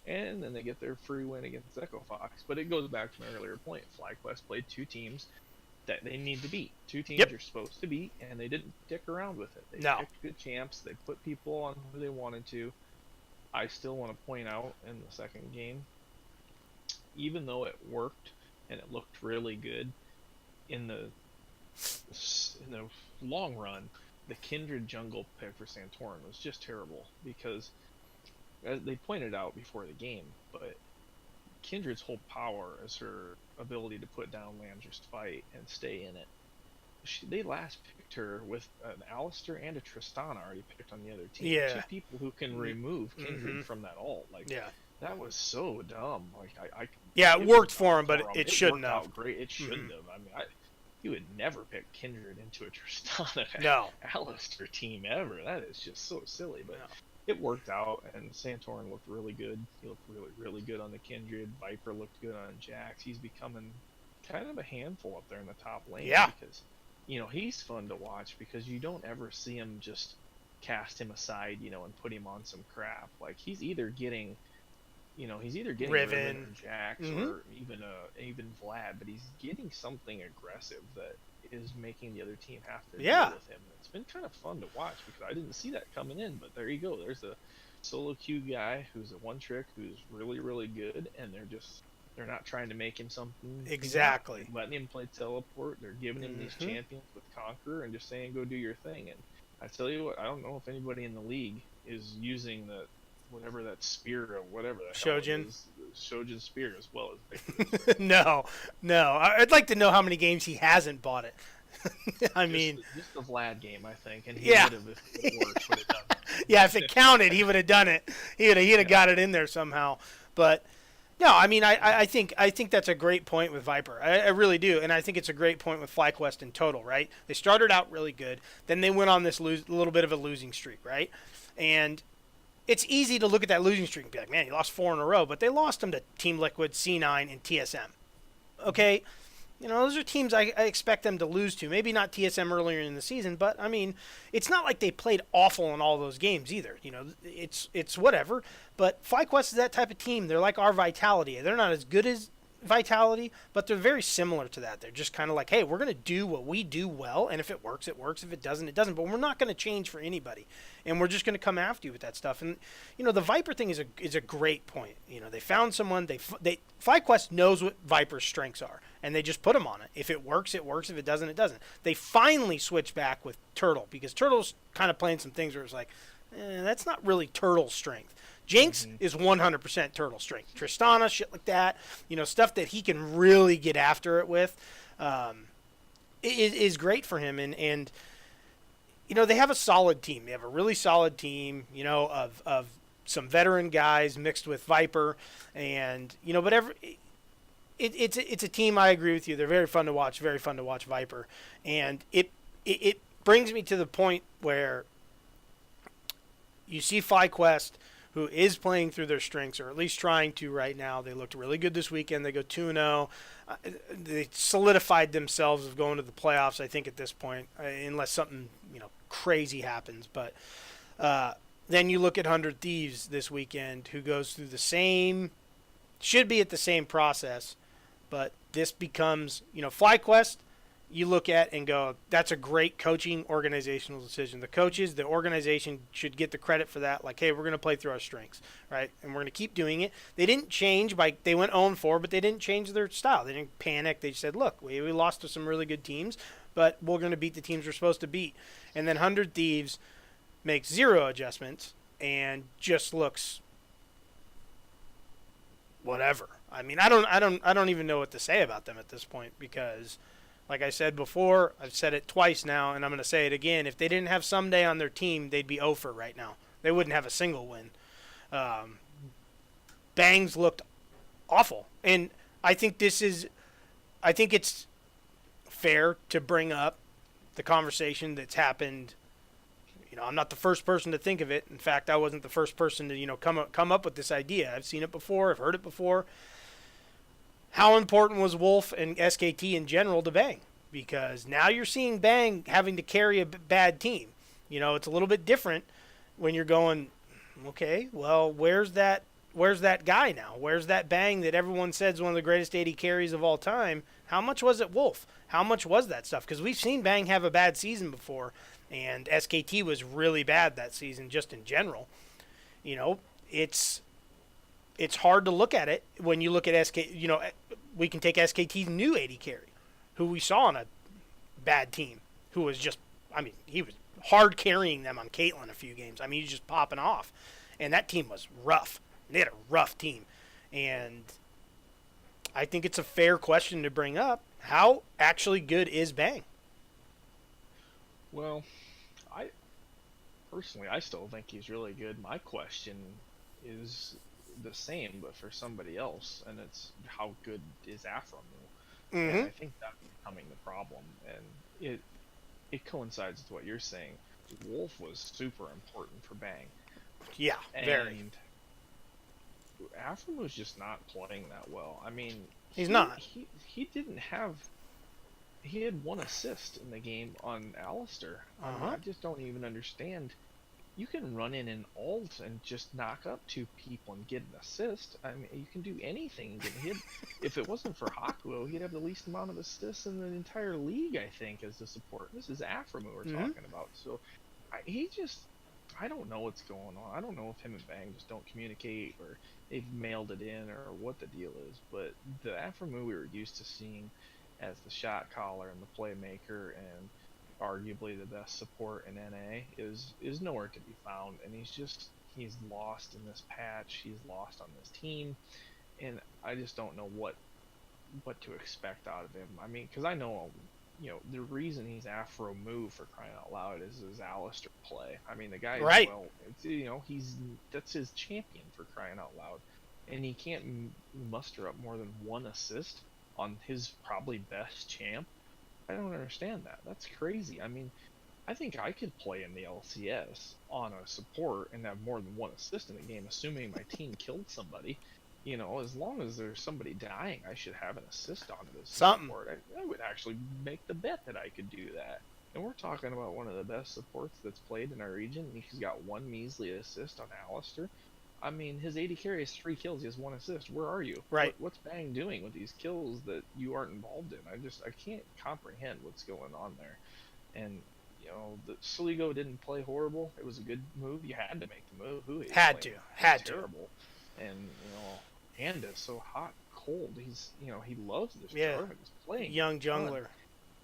and then they get their free win against Echo Fox. But it goes back to my earlier point. FlyQuest played two teams that they need to beat. Two teams Yep. you're supposed to beat, and they didn't dick around with it. They No. picked good champs. They put people on who they wanted to. I still want to point out in the second game, even though it worked and it looked really good in the long run, the Kindred jungle pick for Santorin was just terrible because, as they pointed out before the game, but Kindred's whole power is her ability to put down land, just fight, and stay in it. They last picked her with an Alistair and a Tristana already picked on the other team. Yeah. Two people who can remove Kindred Mhm. from that ult. Like, Yeah. that was so dumb. Like, Yeah, it worked for him, but it shouldn't worked have. out great. It shouldn't have. I mean, you would never pick Kindred into a Tristana No. Alistair team ever. That is just so silly. But No. it worked out, and Santorin looked really good. He looked really, really good on the Kindred. Viper looked good on Jax. He's becoming kind of a handful up there in the top lane. Yeah. Because, he's fun to watch because you don't ever see him just cast him aside, and put him on some crap. Like, he's either getting Riven or Jax, or even Vlad, but he's getting something aggressive that is making the other team have to Yeah. deal with him. It's been kind of fun to watch because I didn't see that coming in, but there you go. There's a solo queue guy who's a one trick who's really, really good, and they're not trying to make him something. Exactly. They're letting him play teleport. They're giving him these champions with Conqueror and just saying, go do your thing. And I tell you what, I don't know if anybody in the league is using whatever that spear or whatever the hell it Shojin. is, Shojin spear as well as Victor's. No. I'd like to know how many games he hasn't bought it. I mean, just the Vlad game, I think, and he Yeah. would have, if it works, would have done that. yeah, if it counted, he would have done it. He'd have got it in there somehow. But no, I mean, I think that's a great point with Viper. I really do, and I think it's a great point with FlyQuest in total. Right? They started out really good, then they went on this little bit of a losing streak, right? And it's easy to look at that losing streak and be like, man, you lost 4 in a row, but they lost them to Team Liquid, C9, and TSM. Okay, those are teams I expect them to lose to. Maybe not TSM earlier in the season, but I mean, it's not like they played awful in all those games either. It's whatever. But FlyQuest is that type of team. They're like our Vitality. They're not as good as Vitality, but they're very similar to that. They're just kind of like, hey, we're going to do what we do well, and if it works, it works. If it doesn't, it doesn't. But we're not going to change for anybody, and we're just going to come after you with that stuff. And the Viper thing is a great point. They found someone. FlyQuest knows what Viper's strengths are, and they just put them on it. If it works, it works. If it doesn't, it doesn't. They finally switched back with Turtle because Turtle's kind of playing some things where it's like, that's not really Turtle's strength. Jinx is 100% Turtle strength. Tristana, shit like that, stuff that he can really get after it with, is great for him. And they have a solid team. They have a really solid team, of some veteran guys mixed with Viper, and but it's a team. I agree with you. They're very fun to watch. Very fun to watch Viper, and it brings me to the point where you see FlyQuest, who is playing through their strengths, or at least trying to right now. They looked really good this weekend. They go 2-0. They solidified themselves of going to the playoffs, I think, at this point, unless something crazy happens. But then you look at 100 Thieves this weekend, who goes through should be at the same process, but this becomes, FlyQuest, you look at and go, that's a great coaching organizational decision. The coaches, the organization should get the credit for that. Like, hey, we're going to play through our strengths, right? And we're going to keep doing it. They didn't change they went 0-4, but they didn't change their style. They didn't panic. They just said, look, we lost to some really good teams, but we're going to beat the teams we're supposed to beat. And then 100 Thieves makes 0 adjustments and just looks whatever. I mean, I don't even know what to say about them at this point because Like I said before, I've said it twice now, and I'm going to say it again. If they didn't have Someday on their team, they'd be 0 for right now. They wouldn't have a single win. Um, Bangs looked awful, and I think I think it's fair to bring up the conversation that's happened. I'm not the first person to think of it. In fact, I wasn't the first person to come up with this idea. I've seen it before. I've heard it before. How important was Wolf and SKT in general to Bang? Because now you're seeing Bang having to carry a bad team. It's a little bit different when you're going, okay, well, where's that guy now? Where's that Bang that everyone says is one of the greatest AD carries of all time? How much was it Wolf? How much was that stuff? Because we've seen Bang have a bad season before, and SKT was really bad that season just in general. It's hard to look at it when you look at SK. We can take SKT's new AD carry, who we saw on a bad team, who was just, he was hard carrying them on Caitlyn a few games. He's just popping off, and that team was rough. They had a rough team, and I think it's a fair question to bring up. How actually good is Bang? Well, I personally, I still think he's really good. My question is the same, but for somebody else, and it's how good is Afromu? Mm-hmm. And I think that's becoming the problem, and it coincides with what you're saying. Wolf was super important for Bang. Yeah, very. And Afromu's just not playing that well. He's not. He didn't have. He had 1 assist in the game on Alistair. I just don't even understand. You can run in an ult and just knock up 2 people and get an assist. You can do anything. If it wasn't for Hakuo, he'd have the least amount of assists in the entire league, I think, as the support. This is Afromu we're talking about. So, I don't know what's going on. I don't know if him and Bang just don't communicate, or they've mailed it in, or what the deal is. But the Afromu we were used to seeing as the shot caller and the playmaker and arguably the best support in NA is nowhere to be found, and he's lost in this patch. He's lost on this team, and I just don't know what to expect out of him. Because I know the reason he's Afromu, for crying out loud, is his Alistair play. The guy, right? Well, that's his champion, for crying out loud, and he can't muster up more than 1 assist on his probably best champ. I don't understand that. That's crazy. I think I could play in the LCS on a support and have more than 1 assist in the game, assuming my team killed somebody. As long as there's somebody dying, I should have an assist on this support. I would actually make the bet that I could do that. And we're talking about one of the best supports that's played in our region. He's got 1 measly assist on Alistair. His AD carry is 3 kills. He has 1 assist. Where are you? Right. What's Bang doing with these kills that you aren't involved in? I can't comprehend what's going on there. And the Sligo didn't play horrible. It was a good move. You had to make the move. Had to. Terrible. And Panda's so hot, cold. He's he loves this Jarvan. He's playing young jungler.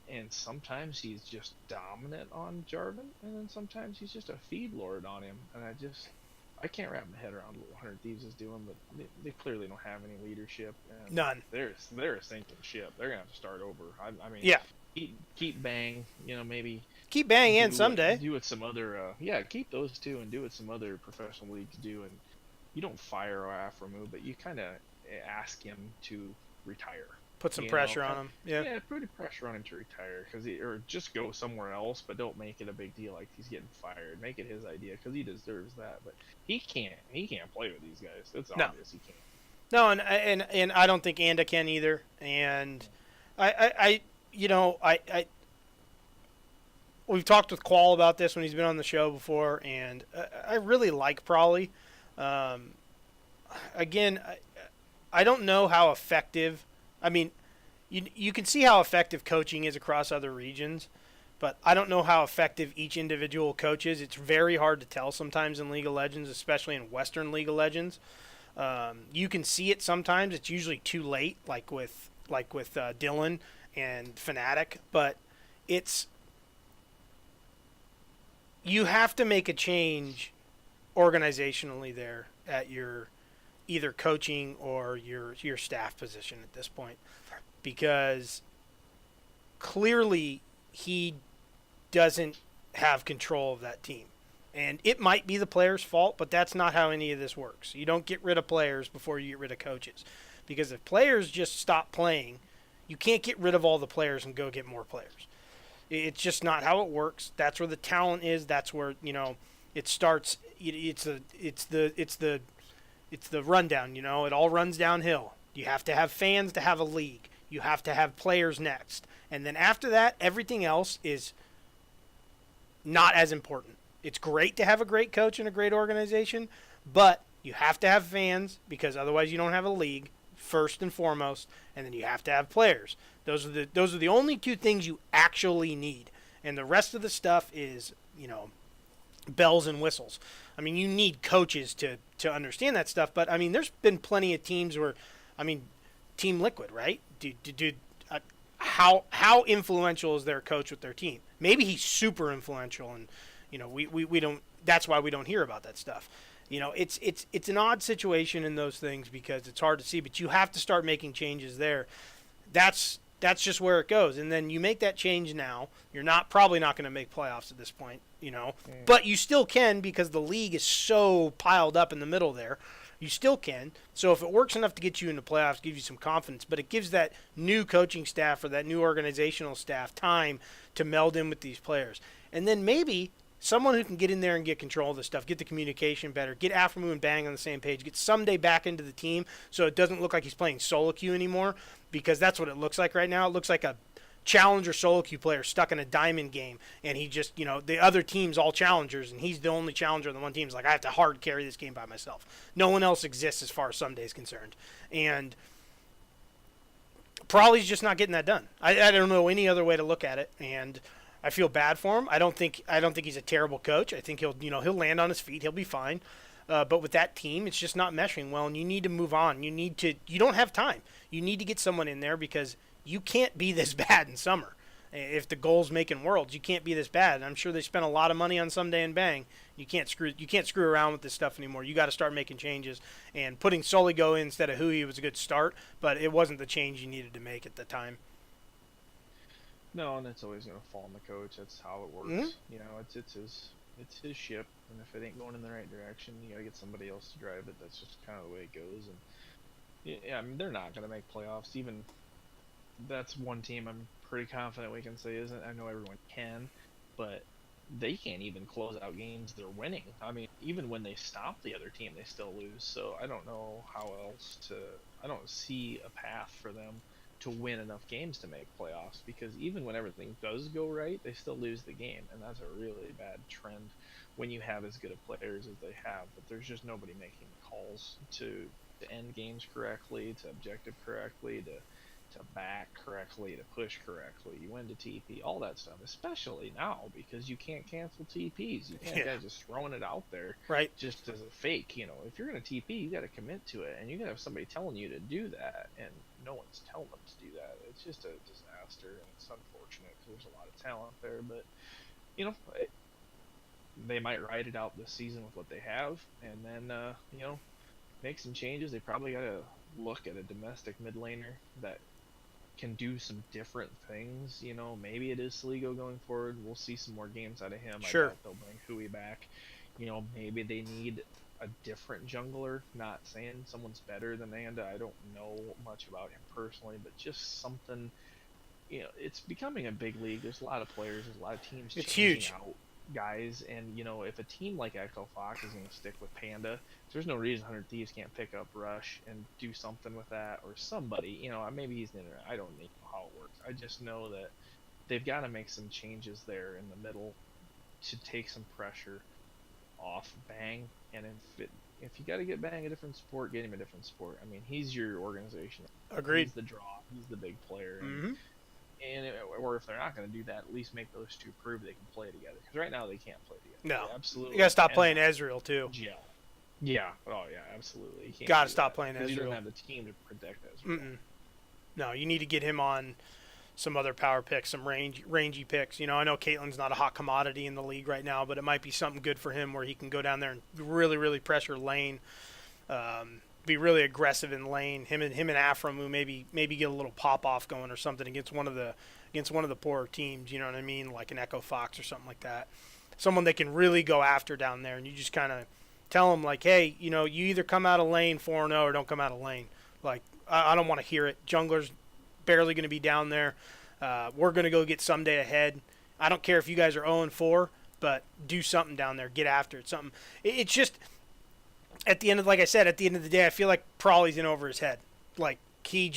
And sometimes he's just dominant on Jarvan, and then sometimes he's just a feed lord on him. And I can't wrap my head around what 100 Thieves is doing, but they clearly don't have any leadership. And none. They're a sinking ship. They're gonna have to start over. Yeah. Keep Bang. Maybe keep Bang in someday. Do what some other. Keep those 2 and do what some other professional leagues do. And you don't fire Afromu, but you kind of ask him to retire. Put some pressure on him. Yeah, put pressure on him to retire, or just go somewhere else, but don't make it a big deal like he's getting fired. Make it his idea, because he deserves that. But he can't play with these guys. It's obvious he can't. No, and I don't think Anda can either. And I we've talked with Qual about this when he's been on the show before, and I really like Prawley. Again, I don't know how effective. You can see how effective coaching is across other regions, but I don't know how effective each individual coach is. It's very hard to tell sometimes in League of Legends, especially in Western League of Legends. You can see it sometimes. It's usually too late, like with Dylan and Fnatic, but you have to make a change organizationally there at your either coaching or your staff position at this point, because clearly he doesn't have control of that team. And it might be the players' fault, but that's not how any of this works. You don't get rid of players before you get rid of coaches. Because if players just stop playing, you can't get rid of all the players and go get more players. It's just not how it works. That's where the talent is. That's where, it starts. It's the rundown, It all runs downhill. You have to have fans to have a league. You have to have players next. And then after that, everything else is not as important. It's great to have a great coach and a great organization, but you have to have fans because otherwise you don't have a league, first and foremost, and then you have to have players. Those are the only two things you actually need. And the rest of the stuff is, bells and whistles. I mean, you need coaches to understand that stuff, but I mean, there's been plenty of teams where, Team Liquid, right? How influential is their coach with their team? Maybe he's super influential, and we don't. That's why we don't hear about that stuff. It's an odd situation in those things because it's hard to see, but you have to start making changes there. That's just where it goes, and then you make that change now. You're probably not going to make playoffs at this point, but you still can because the league is so piled up in the middle there. You still can. So if it works enough to get you into playoffs, gives you some confidence, but it gives that new coaching staff or that new organizational staff time to meld in with these players. And then maybe someone who can get in there and get control of this stuff, get the communication better, get Aframu and Bang on the same page, get Someday back into the team so it doesn't look like he's playing solo queue anymore, because that's what it looks like right now. It looks like a challenger solo queue player stuck in a diamond game, and he just, the other team's all challengers, and he's the only challenger on the one team. He's like, I have to hard carry this game by myself. No one else exists as far as Someday's concerned. And Prawley's just not getting that done. I don't know any other way to look at it, and I feel bad for him. I don't think he's a terrible coach. I think he'll land on his feet. He'll be fine. But with that team, it's just not meshing well, and you need to move on. You don't have time. You need to get someone in there because you can't be this bad in summer. If the goal's making worlds, you can't be this bad. And I'm sure they spent a lot of money on Someday and Bang. You can't screw around with this stuff anymore. You got to start making changes. And putting Soligo in instead of Hui was a good start, but it wasn't the change you needed to make at the time. No, and it's always going to fall on the coach. That's how it works. Mm-hmm. It's his ship, and if it ain't going in the right direction, you got to get somebody else to drive it. That's just kind of the way it goes. And yeah, they're not going to make playoffs. Even that's one team I'm pretty confident we can say isn't. I know everyone can, but they can't even close out games they're winning. Even when they stop the other team, they still lose. So I don't know how else to. I don't see a path for them to win enough games to make playoffs, because even when everything does go right, they still lose the game, and that's a really bad trend when you have as good of players as they have, but there's just nobody making calls to end games correctly, to objective correctly, to back correctly, to push correctly. You win to TP, all that stuff, especially now because you can't cancel TPs. You can't guys just throwing it out there right just as a fake. If you're going to TP, you got to commit to it, and you got to have somebody telling you to do that, and no one's telling them to do that. It's just a disaster, and it's unfortunate because there's a lot of talent there, but they might ride it out this season with what they have, and then make some changes. They probably got to look at a domestic mid laner that can do some different things. Maybe it is Soligo going forward. We'll see some more games out of him. Sure. I doubt they'll bring Hui back. Maybe they need a different jungler. Not saying someone's better than Anda. I don't know much about him personally, but just something. It's becoming a big league. There's a lot of players. There's a lot of teams. It's changing huge. Out guys, and if a team like Echo Fox is going to stick with Panda, there's no reason 100 Thieves can't pick up Rush and do something with that, or somebody. Maybe he's in there. I don't know how it works. I just know that they've got to make some changes there in the middle to take some pressure off Bang. And if you got to get Bang a different sport, get him a different sport. He's your organization. Agreed. He's the draw. He's the big player. Mm-hmm. Or if they're not going to do that, at least make those two prove they can play together. Because right now they can't play together. No, they absolutely. You gotta stop playing Ezreal too. Gel. Yeah. Oh yeah, absolutely. You Gotta stop playing Ezreal. You don't Ezreal. have the team to protect Ezreal. No, you need to get him on some other power picks, some rangy picks. I know Caitlyn's not a hot commodity in the league right now, but it might be something good for him where he can go down there and really, really pressure lane. be really aggressive in lane. Him and Aframu maybe get a little pop off going or something against one of the poorer teams. You know what I mean? Like an Echo Fox or something like that. Someone they can really go after down there, and you just kind of tell them like, hey, you know, you either come out of lane 4-0 or don't come out of lane. Like I don't want to hear it. Jungler's barely going to be down there. We're going to go get someday ahead. I don't care if you guys are 0-4, but do something down there. Get after it. Something. It's just at the end of, like I said, at the end of the day, I feel like Prawley's in over his head. Like he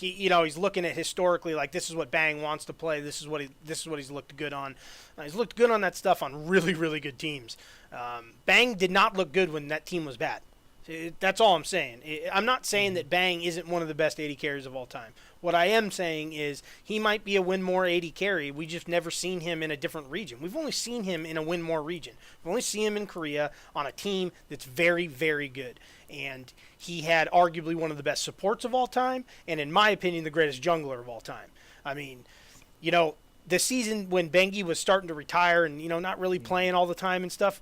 you know, he's looking at historically like this is what Bang wants to play. This is what he's looked good on. He's looked good on that stuff on really, really good teams. Bang did not look good when that team was bad. That's all I'm saying. I'm not saying that Bang isn't one of the best 80 carries of all time. What I am saying is he might be a win more 80 carry. We just never seen him in a different region. We've only seen him in a win more region. We've only seen him in Korea on a team that's very, very good. And he had arguably one of the best supports of all time, and in my opinion, the greatest jungler of all time. I mean, you know, the season when Bengi was starting to retire and, you know, not really playing all the time and stuff,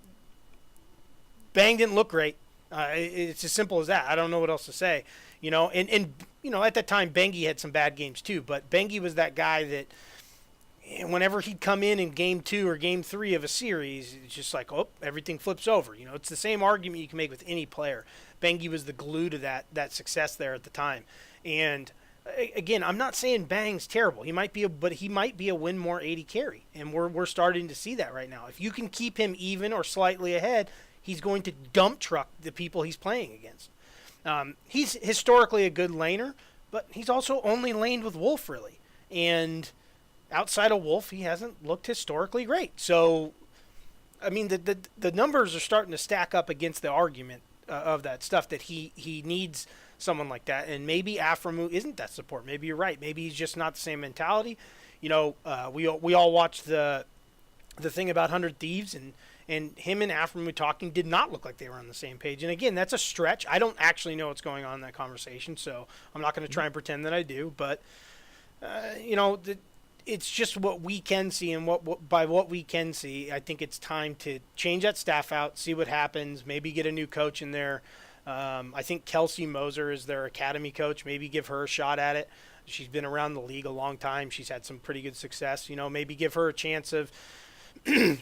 Bang didn't look great. It's as simple as that. I don't know what else to say. You know, and you know, at that time, Bengi had some bad games too, but Bengi was that guy that whenever he'd come in game 2 or game 3 of a series, it's just like, oh, everything flips over. You know, it's the same argument you can make with any player. Bengi was the glue to that success there at the time. And again, I'm not saying Bang's terrible. He might be a win more 80 carry, and we're starting to see that right now. If you can keep him even or slightly ahead, he's going to dump truck the people he's playing against. He's historically a good laner, but he's also only laned with Wolf, really. And outside of Wolf, he hasn't looked historically great. So, I mean, the numbers are starting to stack up against the argument of that stuff that he needs someone like that. And maybe Aframu isn't that support. Maybe you're right. Maybe he's just not the same mentality. You know, we all watched the thing about 100 Thieves, and him and Aframu talking did not look like they were on the same page. And again, that's a stretch. I don't actually know what's going on in that conversation, so I'm not going to try and pretend that I do. But, you know, it's just what we can see, and by what we can see, I think it's time to change that staff out, see what happens, maybe get a new coach in there. I think Kelsey Moser is their academy coach. Maybe give her a shot at it. She's been around the league a long time. She's had some pretty good success. You know, maybe give her a chance of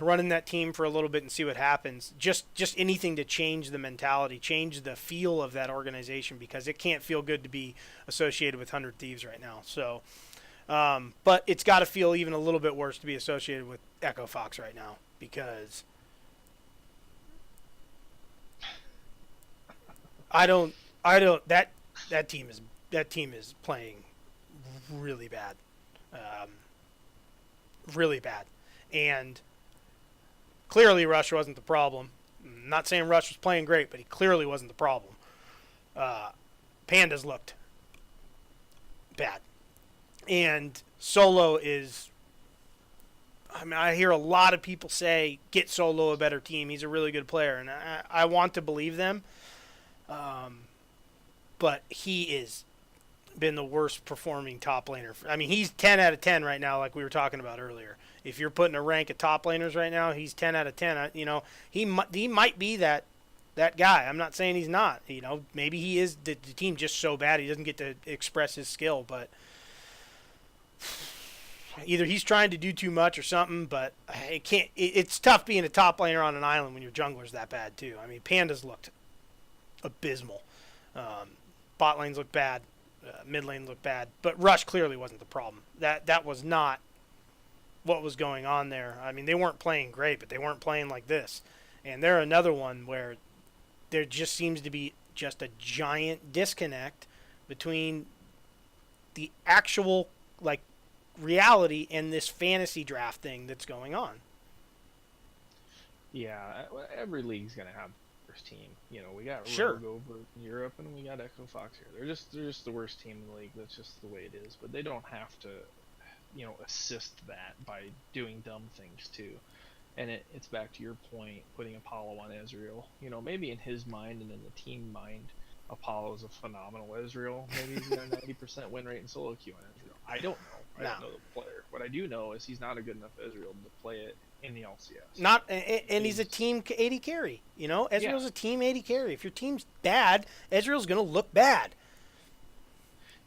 running that team for a little bit and see what happens. Just anything to change the mentality, change the feel of that organization, because it can't feel good to be associated with 100 Thieves right now. So, but it's got to feel even a little bit worse to be associated with Echo Fox right now, because that team is playing really bad. Really bad. And clearly Rush wasn't the problem. I'm not saying Rush was playing great, but he clearly wasn't the problem. Pandas looked bad. And Solo is... I mean, I hear a lot of people say, get Solo a better team. He's a really good player. And I want to believe them. But he is been the worst performing top laner. I mean, he's 10 out of 10 right now, like we were talking about earlier. If you're putting a rank of top laners right now, he's 10 out of 10. You know, he might be that guy. I'm not saying he's not. You know, maybe he is. The team just so bad he doesn't get to express his skill. But either he's trying to do too much or something. But it can't. It's tough being a top laner on an island when your jungler's that bad too. I mean, Pandas looked abysmal. Bot lanes looked bad. Mid lane looked bad, but Rush clearly wasn't the problem. That was not what was going on there. I mean, they weren't playing great, but they weren't playing like this. And they're another one where there just seems to be just a giant disconnect between the actual like reality and this fantasy draft thing that's going on. Yeah, every league's gonna have worst team. You know, we got Sure. Rogue over in Europe, and we got Echo Fox here. They're just the worst team in the league. That's just the way it is. But they don't have to, you know, assist that by doing dumb things too. And it's back to your point, putting Apollo on Ezreal. You know, maybe in his mind and in the team mind, Apollo is a phenomenal Ezreal. Maybe he's got a 90% win rate in solo queue on Ezreal. I don't know. I don't know the player. What I do know is he's not a good enough Ezreal to play it in the LCS. Not, and he's a team AD carry. You know, Ezreal's Yeah. a team AD carry. If your team's bad, Ezreal's going to look bad.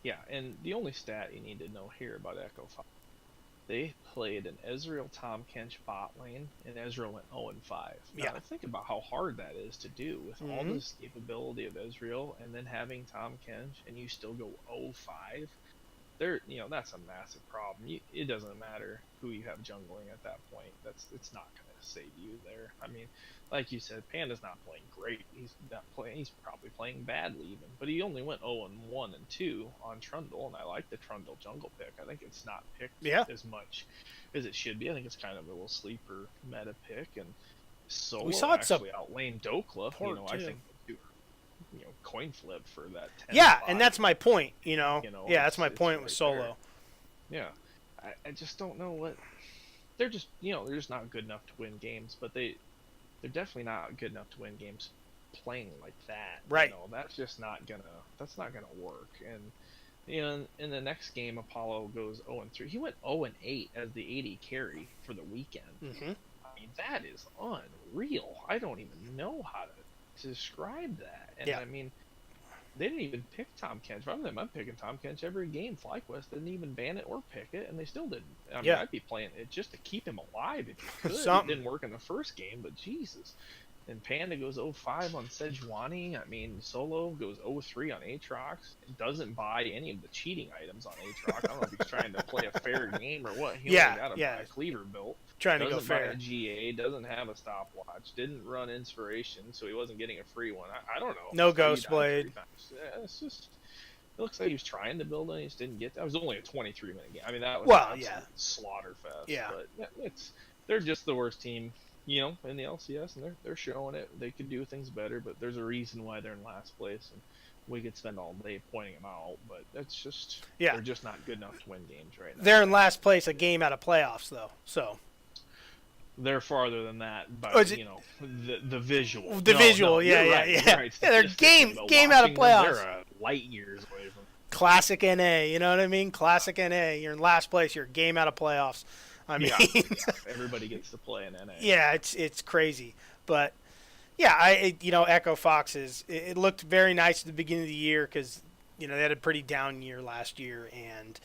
Yeah, and the only stat you need to know here about Echo Fox, they played an Ezreal Tom Kench bot lane, and Ezreal went 0-5. Now, Yeah. think about how hard that is to do with all Mm-hmm. this capability of Ezreal, and then having Tom Kench, and you still go 0-5. That's a massive problem. It doesn't matter who you have jungling at that point. It's not going to save you there. I mean, like you said, Panda's not playing great. He's not playing. He's probably playing badly even. But he only went 0-1 and 2 on Trundle, and I like the Trundle jungle pick. I think it's not picked as much as it should be. I think it's kind of a little sleeper meta pick, and Solo We saw it actually outlane Dokla. I think coin flip for that 10 Yeah, spot. and that's my point. Yeah, that's my point with right Solo. there. Yeah, I just don't know what they're just they're just not good enough to win games, but they're definitely not good enough to win games playing like that. Right. That's just not gonna work. And in the next game, Apollo goes 0-3. He went 0-8 as the AD carry for the weekend. Mm-hmm. I mean, that is unreal. I don't even know how to describe that. And I mean, they didn't even pick Tom Kench. If I'm them, I'm picking Tom Kench every game. FlyQuest didn't even ban it or pick it, and they still didn't. I mean, I'd be playing it just to keep him alive if you could. It didn't work in the first game, but Jesus. And Panda goes 0-5 on Sejuani. I mean, Solo goes 0-3 on Aatrox. Doesn't buy any of the cheating items on Aatrox. I don't know if he's trying to play a fair game or what. He only got a cleaver built. Trying to go fair. Buy a GA, doesn't have a stopwatch, didn't run Inspiration, so he wasn't getting a free one. I don't know. No Ghost Blade. Yeah, it's just, it looks like he was trying to build it, he just didn't get that. It was only a 23-minute game. I mean, that was slaughter fest. Yeah. But they're just the worst team, in the LCS, and they're showing it. They could do things better, but there's a reason why they're in last place, and we could spend all day pointing them out, but that's just they're just not good enough to win games right now. They're in last place, a game out of playoffs, though. So they're farther than that, but the visual. Yeah. They're game out of playoffs. They're light years away from. Classic NA, you know what I mean? Classic NA. You're in last place. You're a game out of playoffs. I mean, everybody gets to play in NA. Yeah, it's crazy, but Echo Fox it looked very nice at the beginning of the year because they had a pretty down year last year, and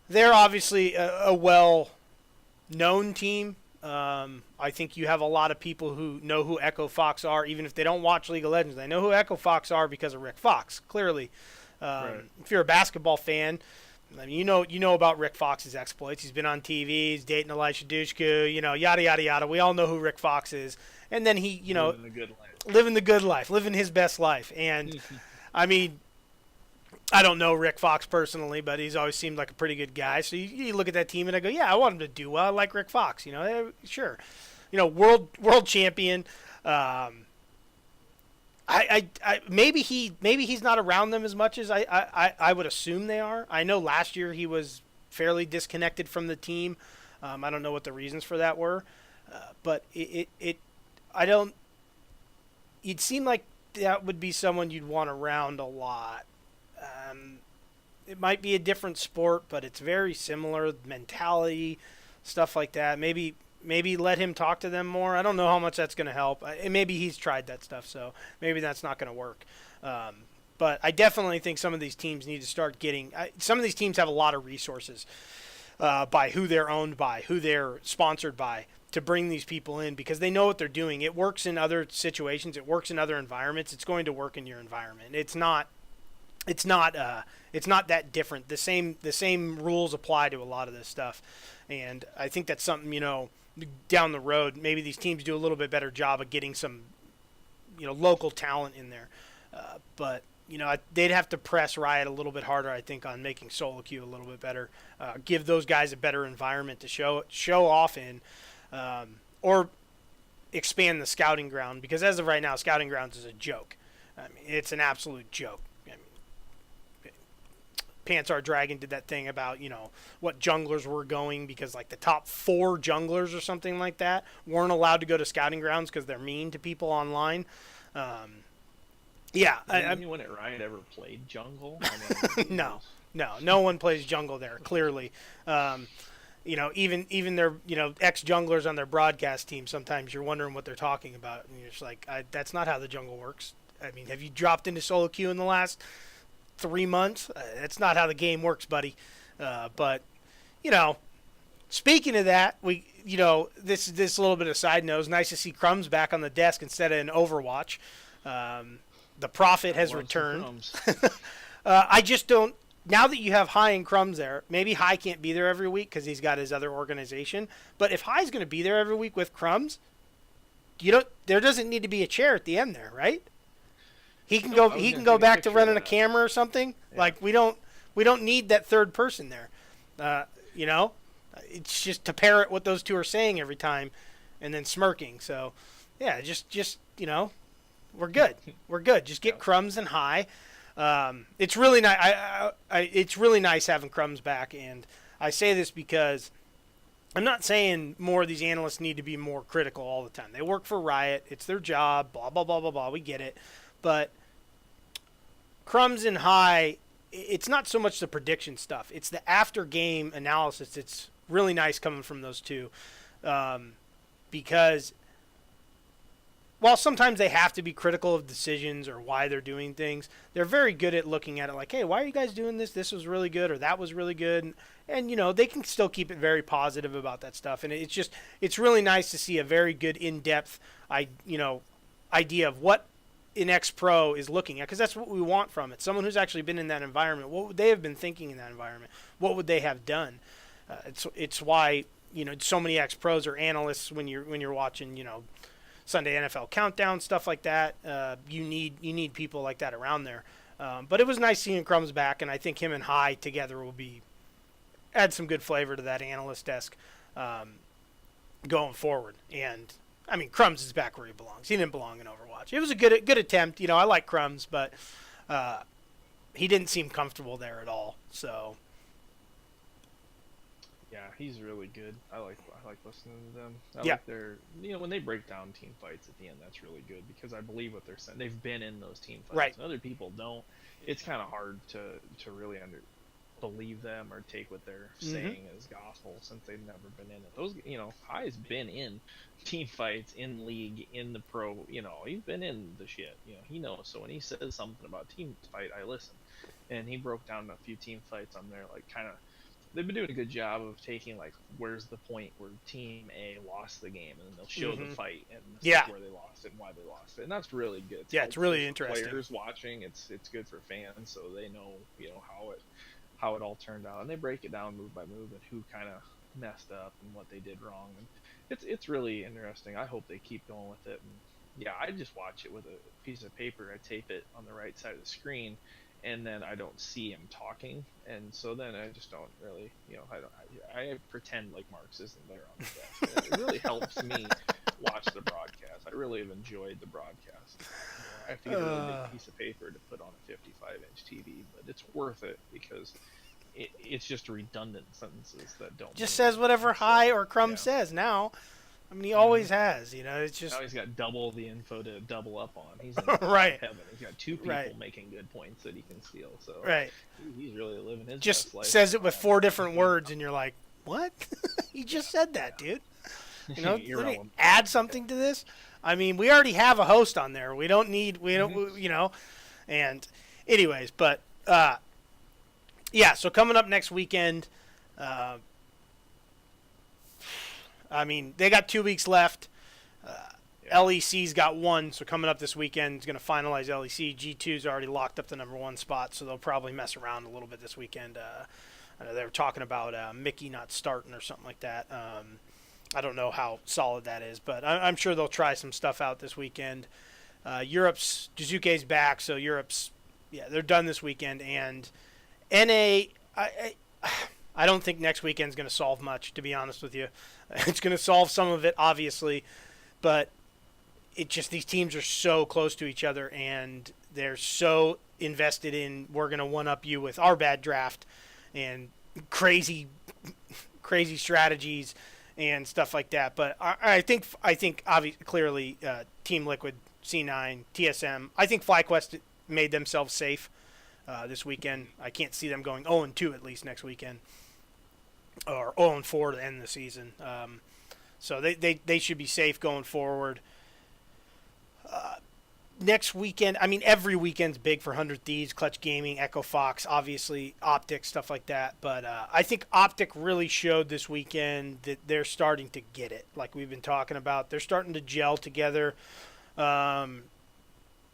they're obviously a well-known team. I think you have a lot of people who know who Echo Fox are, even if they don't watch League of Legends. They know who Echo Fox are because of Rick Fox, clearly. If you're a basketball fan, I mean, you know about Rick Fox's exploits. He's been on TV. He's dating Elisha Dushku, yada, yada, yada. We all know who Rick Fox is. And then he, living the good life, living his best life. And, I mean, I don't know Rick Fox personally, but he's always seemed like a pretty good guy. So you look at that team and I go, yeah, I want him to do well. I like Rick Fox, sure. World champion. Maybe he's not around them as much as I would assume they are. I know last year he was fairly disconnected from the team. I don't know what the reasons for that were, but it seemed like that would be someone you'd want around a lot. It might be a different sport, but it's very similar mentality, stuff like that. Maybe let him talk to them more. I don't know how much that's going to help. And maybe he's tried that stuff, so maybe that's not going to work. But I definitely think some of these teams need to start getting some of these teams have a lot of resources by who they're owned by, who they're sponsored by, to bring these people in because they know what they're doing. It works in other situations. It works in other environments. It's going to work in your environment. It's not that different. The same rules apply to a lot of this stuff. And I think that's something, down the road, maybe these teams do a little bit better job of getting some, local talent in there. But they'd have to press Riot a little bit harder, I think, on making solo queue a little bit better. Give those guys a better environment to show off in, or expand the scouting ground. Because as of right now, scouting grounds is a joke. I mean, it's an absolute joke. Pantsar Dragon did that thing about, what junglers were going because, like, the top 4 junglers or something like that weren't allowed to go to scouting grounds because they're mean to people online. Anyone at Riot ever played jungle? I mean, no one plays jungle there, clearly. even their ex junglers on their broadcast team. Sometimes you're wondering what they're talking about, and you're just like, that's not how the jungle works. I mean, have you dropped into solo queue in the last 3 months? That's not how the game works, buddy. But speaking of that, this a little bit of side note. It's nice to see Crumbs back on the desk instead of in Overwatch. The Prophet has returned. I just don't. Now that you have High and Crumbs there, maybe High can't be there every week because he's got his other organization. But if High's going to be there every week with Crumbs, there doesn't need to be a chair at the end there, right? He can go. He can go back to running a camera or something. Yeah. Like we don't need that third person there. It's just to parrot what those two are saying every time, and then smirking. So, yeah, just we're good. We're good. Just get Crumbs and High. It's really nice. It's really nice having Crumbs back, and I say this because I'm not saying more of these analysts need to be more critical all the time. They work for Riot. It's their job. Blah blah blah blah blah. We get it, but Crumbs and High, it's not so much the prediction stuff. It's the after game analysis. It's really nice coming from those two, because while sometimes they have to be critical of decisions or why they're doing things, they're very good at looking at it like, hey, why are you guys doing this? This was really good, or that was really good. And they can still keep it very positive about that stuff. And it's really nice to see a very good in-depth, idea of what an ex-pro is looking at, because that's what we want from it. Someone who's actually been in that environment. What would they have been thinking in that environment? What would they have done? It's why so many ex-pros or analysts when you're watching Sunday NFL Countdown, stuff like that. You need people like that around there. But it was nice seeing Crumbs back, and I think him and High together will add some good flavor to that analyst desk going forward. And I mean, Crumbs is back where he belongs. He didn't belong in Overwatch. It was a good attempt. I like Crumbs, but he didn't seem comfortable there at all. So. Yeah, he's really good. I like listening to them. I like their when they break down team fights at the end, that's really good because I believe what they're saying. They've been in those team fights. Right. And other people don't. It's kind of hard to really believe them or take what they're saying as gospel since they've never been in it. Those High's been in team fights in league in the pro. He's been in the shit. He knows. So when he says something about team fight, I listen. And he broke down a few team fights on there, like kind of. They've been doing a good job of taking where's the point where Team A lost the game, and then they'll show the fight and where they lost it and why they lost it, and that's really good. It's really interesting. Players watching, it's good for fans, so they know how it all turned out, and they break it down move by move and who kind of messed up and what they did wrong, and it's really interesting. I hope they keep going with it, and I just watch it with a piece of paper. I tape it on the right side of the screen. And then I don't see him talking, and so then I just don't really, I pretend like Marks isn't there on the desk. It really helps me watch the broadcast. I really have enjoyed the broadcast. I have to get a really big piece of paper to put on a 55-inch TV, but it's worth it because it's just redundant sentences that don't. Just says whatever High or Crumb says now. I mean, he always has, It's just now he's got double the info to double up on. He's in right. Heaven. He's got two people making good points that he can steal. So he's really living his just best life. Says it with 4 different words, and you're like, what? He just said that, dude. Let me add something to this. I mean, we already have a host on there. We don't. And anyways, but So coming up next weekend. I mean, they got 2 weeks left. LEC's got 1, so coming up this weekend is going to finalize LEC. G2's already locked up the number 1 spot, so they'll probably mess around a little bit this weekend. I know they were talking about Mickey not starting or something like that. I don't know how solid that is, but I'm sure they'll try some stuff out this weekend. Europe's Jizuke's back, so Europe's they're done this weekend. And NA, I don't think next weekend's going to solve much, to be honest with you. It's going to solve some of it, obviously, but these teams are so close to each other, and they're so invested in we're going to one-up you with our bad draft and crazy strategies and stuff like that. But I think clearly Team Liquid, C9, TSM, I think FlyQuest made themselves safe this weekend. I can't see them going 0-2 at least next weekend. or 0-4 to end the season. So they should be safe going forward. Next weekend, I mean, every weekend's big for 100 Thieves, Clutch Gaming, Echo Fox, obviously Optic, stuff like that. But I think Optic really showed this weekend that they're starting to get it, like we've been talking about. They're starting to gel together. Um,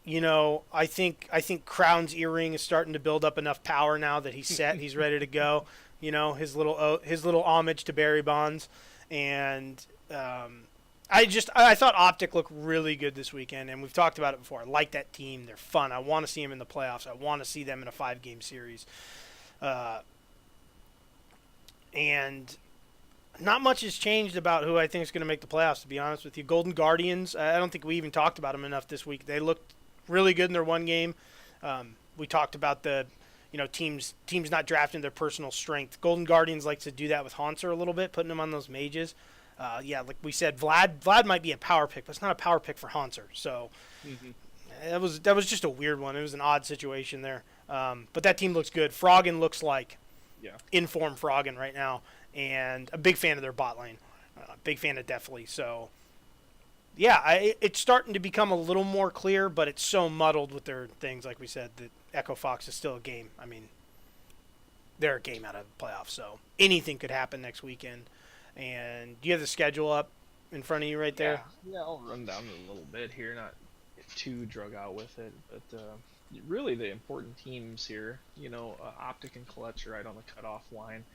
I think Crown's earring is starting to build up enough power now that he's set. He's ready to go. His little homage to Barry Bonds, and I thought Optic looked really good this weekend, and we've talked about it before. I like that team. They're fun. I want to see them in the playoffs. I want to see them in a 5-game series. And not much has changed about who I think is going to make the playoffs, to be honest with you. Golden Guardians, I don't think we even talked about them enough this week. They looked really good in their one game. We talked about the teams not drafting their personal strength. Golden Guardians likes to do that with Haunter a little bit, putting them on those mages. Like we said, Vlad might be a power pick, but it's not a power pick for Haunter. So that was just a weird one. It was an odd situation there. But that team looks good. Froggen looks like in-form Froggen right now, and a big fan of their bot lane. Big fan of Deathly. So, yeah, it's starting to become a little more clear, but it's so muddled with their things, like we said, that Echo Fox is still a game. I mean, they're a game out of the playoffs, so anything could happen next weekend. And do you have the schedule up in front of you right there? Yeah, I'll run down it a little bit here, not too drug out with it, but really the important teams here, Optic and Clutch are right on the cutoff line,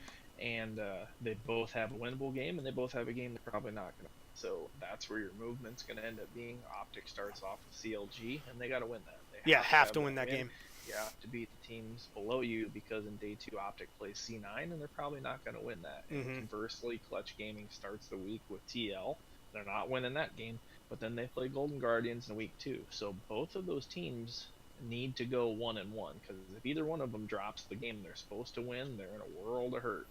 and they both have a winnable game, and they both have a game they're probably not going to. So that's where your movement's going to end up being. Optic starts off with CLG, and they got to win that. They have to win that game. You have to beat the teams below you, because in day 2 Optic plays C9, and they're probably not going to win that. And conversely, Clutch Gaming starts the week with TL. They're not winning that game, but then they play Golden Guardians in week 2. So both of those teams need to go 1-1, because if either one of them drops the game they're supposed to win, they're in a world of hurt.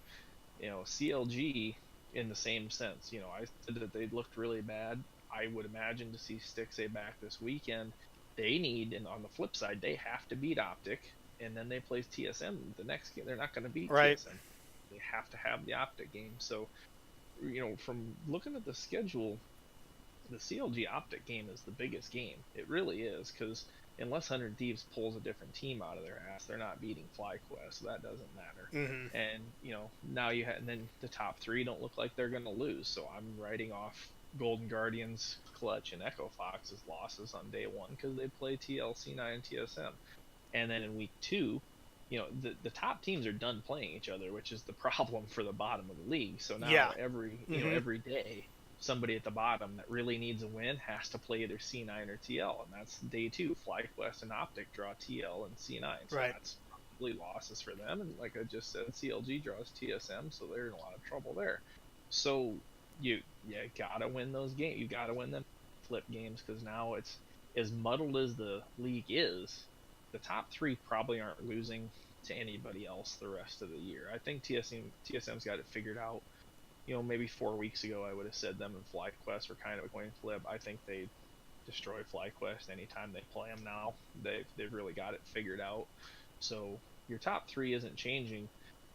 CLG in the same sense. I said that they looked really bad. I would imagine to see Stixay back this weekend. They need, and on the flip side, they have to beat Optic, and then they play TSM the next game. They're not going to beat TSM. They have to have the Optic game. So, from looking at the schedule, the CLG Optic game is the biggest game. It really is, because unless 100 Thieves pulls a different team out of their ass, they're not beating FlyQuest, so that doesn't matter. And, now and then the top 3 don't look like they're going to lose, so I'm writing off Golden Guardians, Clutch, and Echo Fox's losses on day 1, because they play TLC9 and TSM. And then in week 2, the top teams are done playing each other, which is the problem for the bottom of the league. So now every day, somebody at the bottom that really needs a win has to play either C9 or TL, and that's day 2. FlyQuest and Optic draw TL and C9, so that's probably losses for them. And like I just said, CLG draws TSM, so they're in a lot of trouble there. So you gotta win those games. You gotta win them flip games, because now it's as muddled as the league is. The top 3 probably aren't losing to anybody else the rest of the year. I think TSM's got it figured out. Maybe 4 weeks ago I would have said them and FlyQuest were kind of a coin flip. I think they destroy FlyQuest anytime they play them now. They've really got it figured out. So your top 3 isn't changing.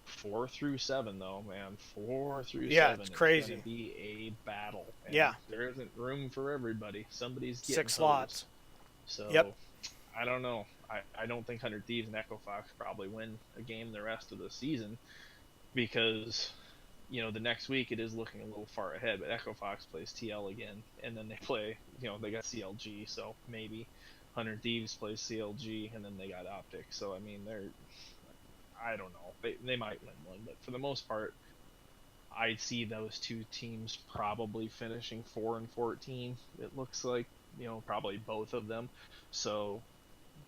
4 through 7 though, man. 4 through 7 it's crazy. Going to be a battle. And there isn't room for everybody. Somebody's getting 6 slots. So I don't know. I don't think 100 Thieves and Echo Fox probably win a game the rest of the season, because the next week it is looking a little far ahead, but Echo Fox plays TL again, and then they play, they got CLG, so maybe 100 Thieves plays CLG, and then they got Optic. So I mean, I don't know, they might win one, but for the most part, I see those 2 teams probably finishing 4-14. It looks like, probably both of them. So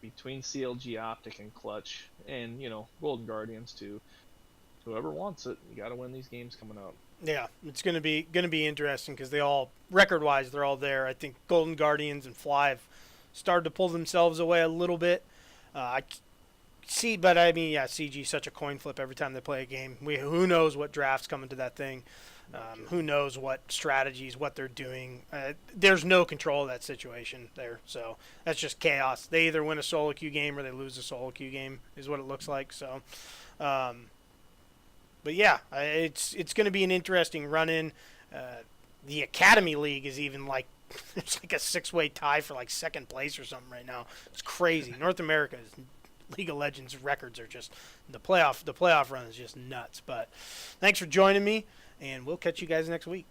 between CLG, Optic, and Clutch, and Golden Guardians too, whoever wants it, you got to win these games coming up. Yeah, it's gonna be interesting, because they all, record wise, they're all there. I think Golden Guardians and Fly have started to pull themselves away a little bit. But I mean, CG is such a coin flip every time they play a game. Who knows what drafts come into that thing? Who knows what strategies, what they're doing? There's no control of that situation there, so that's just chaos. They either win a solo queue game or they lose a solo queue game, is what it looks like. So, But yeah, it's going to be an interesting run-in. The Academy League is even like it's like a six-way tie for like second place or something right now. It's crazy. North America's League of Legends records are just the playoff run is just nuts. But thanks for joining me, and we'll catch you guys next week.